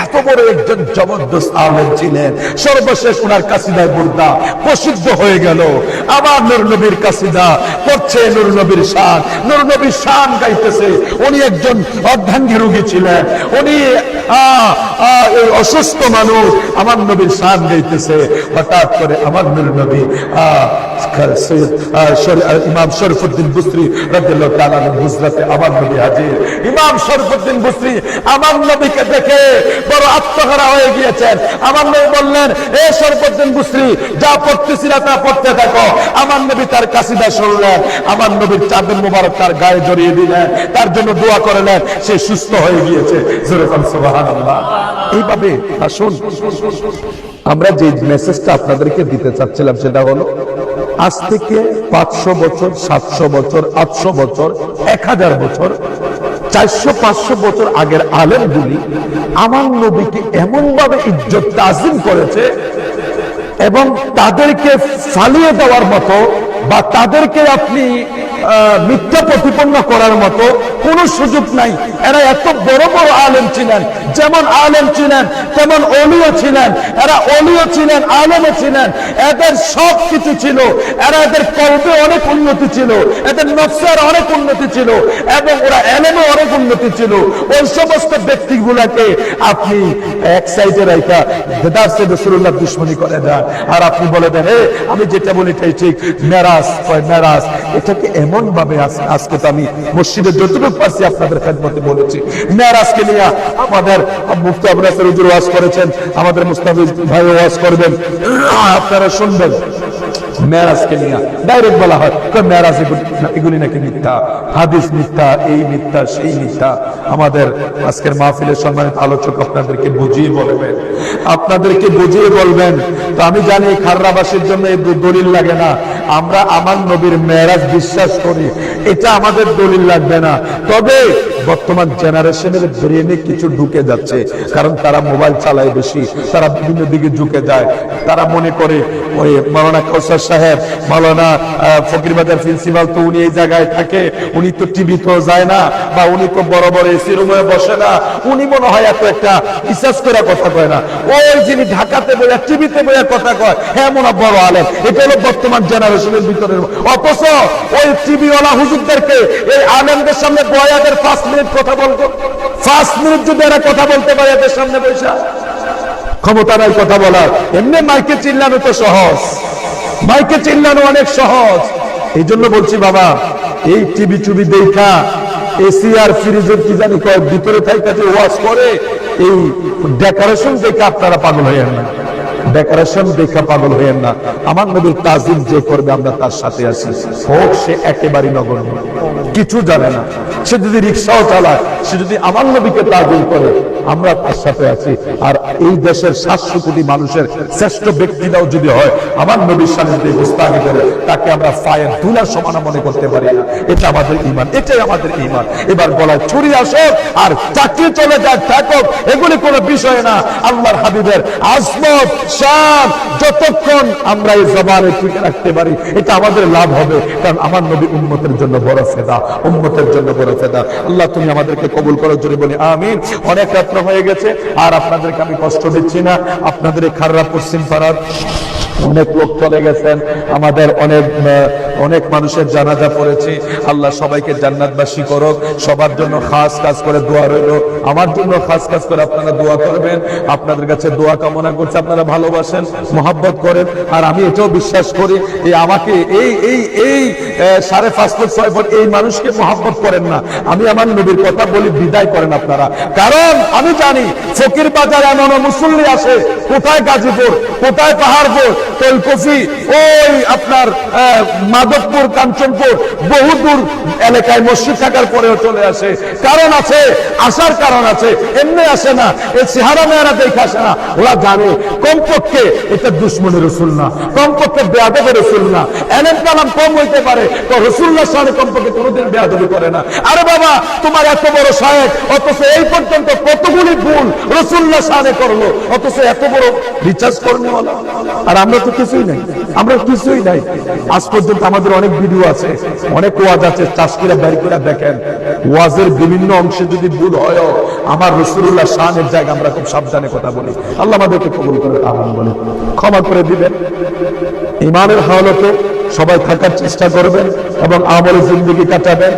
এত বড় একজন জবরদস্ত আলেম ছিলেন। সর্বশেষ ওনার কাসিদায় বুরদা প্রসিদ্ধ হয়ে গেল। আবার নূর নবীর কাসিদা করছে, নূর নবীর শান, নূর নবীর শান গাইতেছে। উনি একজন অর্ধাঙ্গী রোগী ছিলেন, উনি অসুস্থ মানুষ, আমার নবীর শান গাইতেছে। হঠাৎ করে আমার নূর নবী ইমাম শরীফুদ্দীন বুসরি রাদিয়াল্লাহু তাআলা হুজরাতে আমার নবী হাজির। ইমাম শরীফুদ্দীন বুসরি আমার নবীকে দেখে বড় আত্মহারা হয়ে গিয়েছেন। আমার নবী বললেন, এ শরীফুদ্দীন বুসরি, যা পড়তেছিলা তা পড়তে থাকো। আমার নবী তার কাসিদা শুনলেন, আমার নবীর চাদর মোবারক তার গায়ে জড়িয়ে দিলেন, তার জন্য দোয়া করলেন, সে সুস্থ হয়ে গিয়েছে। জোরে বলুন সুবহানাল্লাহ। এইভাবে আসুন, আমরা যে মেসেজটা আপনাদেরকে দিতে চাচ্ছিলাম সেটা হলো, আজ থেকে 500 বছর, 700 বছর, 800 বছর, 1000 বছর, 400-500 বছর আগের আলেমগুলি আমার নবীকে এমন ভাবে ইজ্জত তাজিম করেছে এবং তাদেরকে ফালিয়ে দেওয়ার মতো বা তাদেরকে আপনি মিথ্যা প্রতিপন্ন করার মতো কোন সুযোগ নাই। এরা এত বড় বড় আলেম ছিলেন, যেমন আলেম ছিলেন তেমন ওলিও ছিলেন। এরা ওলিও ছিলেন, আলেমও ছিলেন, এদের সব কিছু ছিল। এরা এদের কল্পে অনেক উন্নতি ছিল, এদের নফসের অনেক উন্নতি ছিল এবং ওরা এলেমে অনেক উন্নতি ছিল। ওই সমস্ত ব্যক্তিগুলাকে আপনি এক সাইডে রাখা দার্সে রাসূলুল্লাহ দুশমনি করে দেন, আর আপনি বলে দেন, আমি যেটা বলি এটাই ঠিক। মেরাজ মেরাজ এটাকে এমন ভাবে আজকে তো আমি মসজিদে যতটুকু পারছি আপনাদের খেদমতে বলেছি। মেরাজকে নিয়ে আমাদের মুফতি আবু নাসির হুজুর ওয়াজ করেছেন, আমাদের মুস্তাফিজ ভাই ওয়াজ করবেন, আপনারা শুনবেন। মেরাজকে নিয়ে ডাইরেক্ট বলা হয় মেরাজ এগুলি নাকি মিথ্যা, হাদিস মিথ্যা, এই মিথ্যা, সেই মিথ্যা। আমাদের আজকের মাহফিলের সম্মানিত আলোচক আপনাদেরকে বুঝিয়ে বলবেন, আপনাদেরকে বুঝিয়ে বলবেন। তো আমি জানি খাররাবাসীর জন্য এই দলিল লাগে না, আমরা আমার নবীর মেরাজ বিশ্বাস করি, এটা আমাদের দলিল লাগবে না। তবে বর্তমান জেনারেশনের ব্রেনে কিছু ঢুকে যাচ্ছে, কারণ তারা মোবাইল চালায় বেশি, তারা বিভিন্ন দিকে ঝুঁকে যায়। তারা মনে করে ওই মাওলানা কাউসার সাহেব, মাওলানা ফকিরবাজার প্রিন্সিপাল, তো উনি এই জায়গায় থাকে, উনি তো টিভি তো যায় না, বা উনি তো বড় বড় এসি রুমে বসে না, উনি মনে হয় এত একটা রিসার্চ করে কথা কয় না। ওই যিনি ঢাকাতে বইয়া টিভিতে বইয়া কথা কয়, হ্যাঁ মনে বড় আলেম। এটা হলো বর্তমান জেনারেশনের ভিতরে। অথচ ওই টিভিওয়ালা হুজুরদেরকে এই আলেমদের সামনে বয়াদের 5 মিনিট কথা বলতো, 5 মিনিট যদি এরা কথা বলতে পারে এদের সামনে বসে, ক্ষমতা নাই কথা বলার। এমনি মাইকে চিল্লানো তো সহজ, মাইকে চিল্লানো অনেক সহজ। এই জন্য বলছি বাবা, এই টিভি টুবি দেখা, এসি আর ফ্রিজের কি জানি কয়েক ভিতরে থাইকা যে ওয়াজ করে, এই ডেকোরেশন দেখে আপনারা পাগল হয়ে না, ডেকোরেশন দেখা পাগল হইেন না। আমার নবীর তাজিম যে করবে আমরা তার সাথে আছি, হোক সে একেবারে নগণ্য, কিছু জানে না। সে যদি রিক্সাও চালায়, সে যদি আমার নবীকে তাজিম করে, আমরা তার সাথে আছি। আর এই দেশের 700 কোটি মানুষের শ্রেষ্ঠ ব্যক্তিরাও যদি হয় আমার নবীর সান্নিধ্যে গোস্তাখি করে, তাকে আমরা পায়ের ধুলার সমান মনে করতে পারি না। এটা আমাদের ঈমান, এটাই আমাদের ঈমান। এবার বলায় ছুরি আসুক আর চাকরি চলে যায় থাকুক, এগুলি কোনো বিষয় না। আল্লাহর হাবিবের আজমত শান যতক্ষণ আমরা এই জবানে টিকে রাখতে পারি, এটা আমাদের লাভ হবে। কারণ আমার নবী উম্মতের জন্য বড় ফেদা, উম্মতের জন্য বড় ফেদা। আল্লাহ তুমি আমাদেরকে কবুল করার জন্য বলি আমিন। অনেক রাত্র হয়ে গেছে, আর আপনাদেরকে আমি কষ্ট দিচ্ছি না। আপনাদের এই খাররা পশ্চিম পাড়ার অনেক লোক চলে গেছেন, আমাদের অনেক মানুষের জানাজা পড়েছে। আল্লাহ সবাইকে জান্নাতবাসী করুক। সবার জন্য খাস কাজ করে দোয়া রইল, আমার জন্য খাস কাজ করে আপনারা দোয়া করবেন। আপনাদের কাছে দোয়া কামনা করছে, আপনারা ভালোবাসেন, মহাব্বত করেন। আর আমি এটাও বিশ্বাস করি, এই আমাকে এই 5.5 ফুট 6 ফুট এই মানুষকে মহাব্বত করেন না, আমি আমার নবীর কথা বলি, বিদায় করেন আপনারা। কারণ আমি জানি ফকির বাজার এমন মুসল্লি আসে, কোথায় গাজীপুর, কোথায় পাহাড়পুর, তেলকফি, ওই আপনার মাধবপুর, কাঞ্চনপুর, বহুদূর এলাকায় মসজিদ থাকার পরেও চলে আসে। কারণ আছে, আসার কারণ আছে, এমনি আসে না, এই চেহারা মেয়েরা দেখে আসে না। ওরা জানে কমপক্ষে এটা দুশ্মনী রসুল না, কমপক্ষে বেয়াদবের রসুল না। এলেম কালাম কম হইতে পারে, তো রসুল্লাহ সামনে কমপক্ষে কোনোদিন বেয়াদবি করে না। আরে বাবা, তোমার এত বড় শায়েখ, অথচ এই পর্যন্ত কতগুলি ভুল রসুল্লাহ সামনে করলো, অথচ এত বড় রিচার্জ করনি। আর আমি আমরা তো কিছুই নাই, আমরা কিছুই নাই। আজ পর্যন্ত আমাদের অনেক ভিডিও আছে, অনেক ওয়াজ আছে, চাষ করে বের করে দেখেন। ওয়াজের বিভিন্ন অংশে যদি ভুল হয়, আমার রাসূলুল্লাহ শানের জায়গা আমরা খুব সাবধানে কথা বলি। আল্লাহ আমাদেরকে কবুল করে আমিন বলে ক্ষমা করে দিবেন। ইমানের হালতে সবাই থাকার চেষ্টা করবেন এবং আমলে জিন্দেগি কাটাবেন।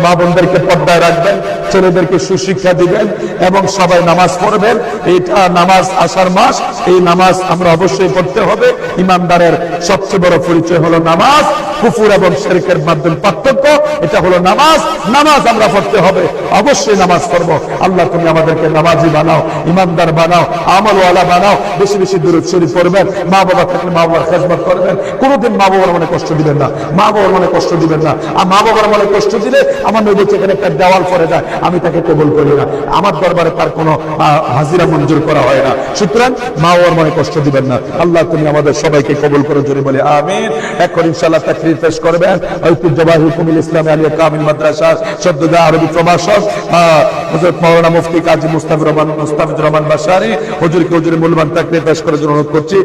মা বোনদেরকে পর্দায় রাখবেন, ছেলেদেরকে সুশিক্ষা দিবেন এবং সবাই নামাজ পড়বেন। এটা নামাজ আসার মাস, এই নামাজ আমরা অবশ্যই পড়তে হবে। ইমানদারের সবচেয়ে বড় পরিচয় হলো নামাজ। কুফর এবং শিরকের মাধ্যমে পার্থক্য, এটা হলো নামাজ। নামাজ আমরা পড়তে হবে, অবশ্যই নামাজ পড়বো। আল্লাহ তুমি আমাদেরকে নামাজি বানাও, ইমানদার বানাও, আমলওয়ালা বানাও। বেশি বেশি দুরূদ শরীফ পড়বেন। মা বাবা থাকলে মা বাবার খেদমত করবেন। কোনোদিন মা বাবার মনে কষ্ট দিবেন না, মা বাবার মনে কষ্ট দিবেন না। আর মা বাবার মনে কষ্ট দিলে আমার নবী এখানে একটা দেওয়াল পড়ে যায়, আমি তাকে কবুল করি না। আমার দরবারে তার কোনো হাজিরা মঞ্জুর করা হয় না। সুতরাং মা বাবার মনে কষ্ট দিবেন না। আল্লাহ তুমি আমাদের সবাইকে কবুল করে জোরে বলে আমিন। এখন ইনশাআল্লাহ তাকরীর পেশ করবেন ঐতিহ্যবাহী কুমিল ইসলামী আলিয়া কামিল মাদ্রাসার সদ্যদা আরবি প্রভাষক হযরত মাওলানা মুফতি কাজী মুস্তাফিজুর রহমান বাশারী হুজুরকে হুজুরের মূল্যবান তাকরীর পেশ করার জন্য অনুরোধ করছি।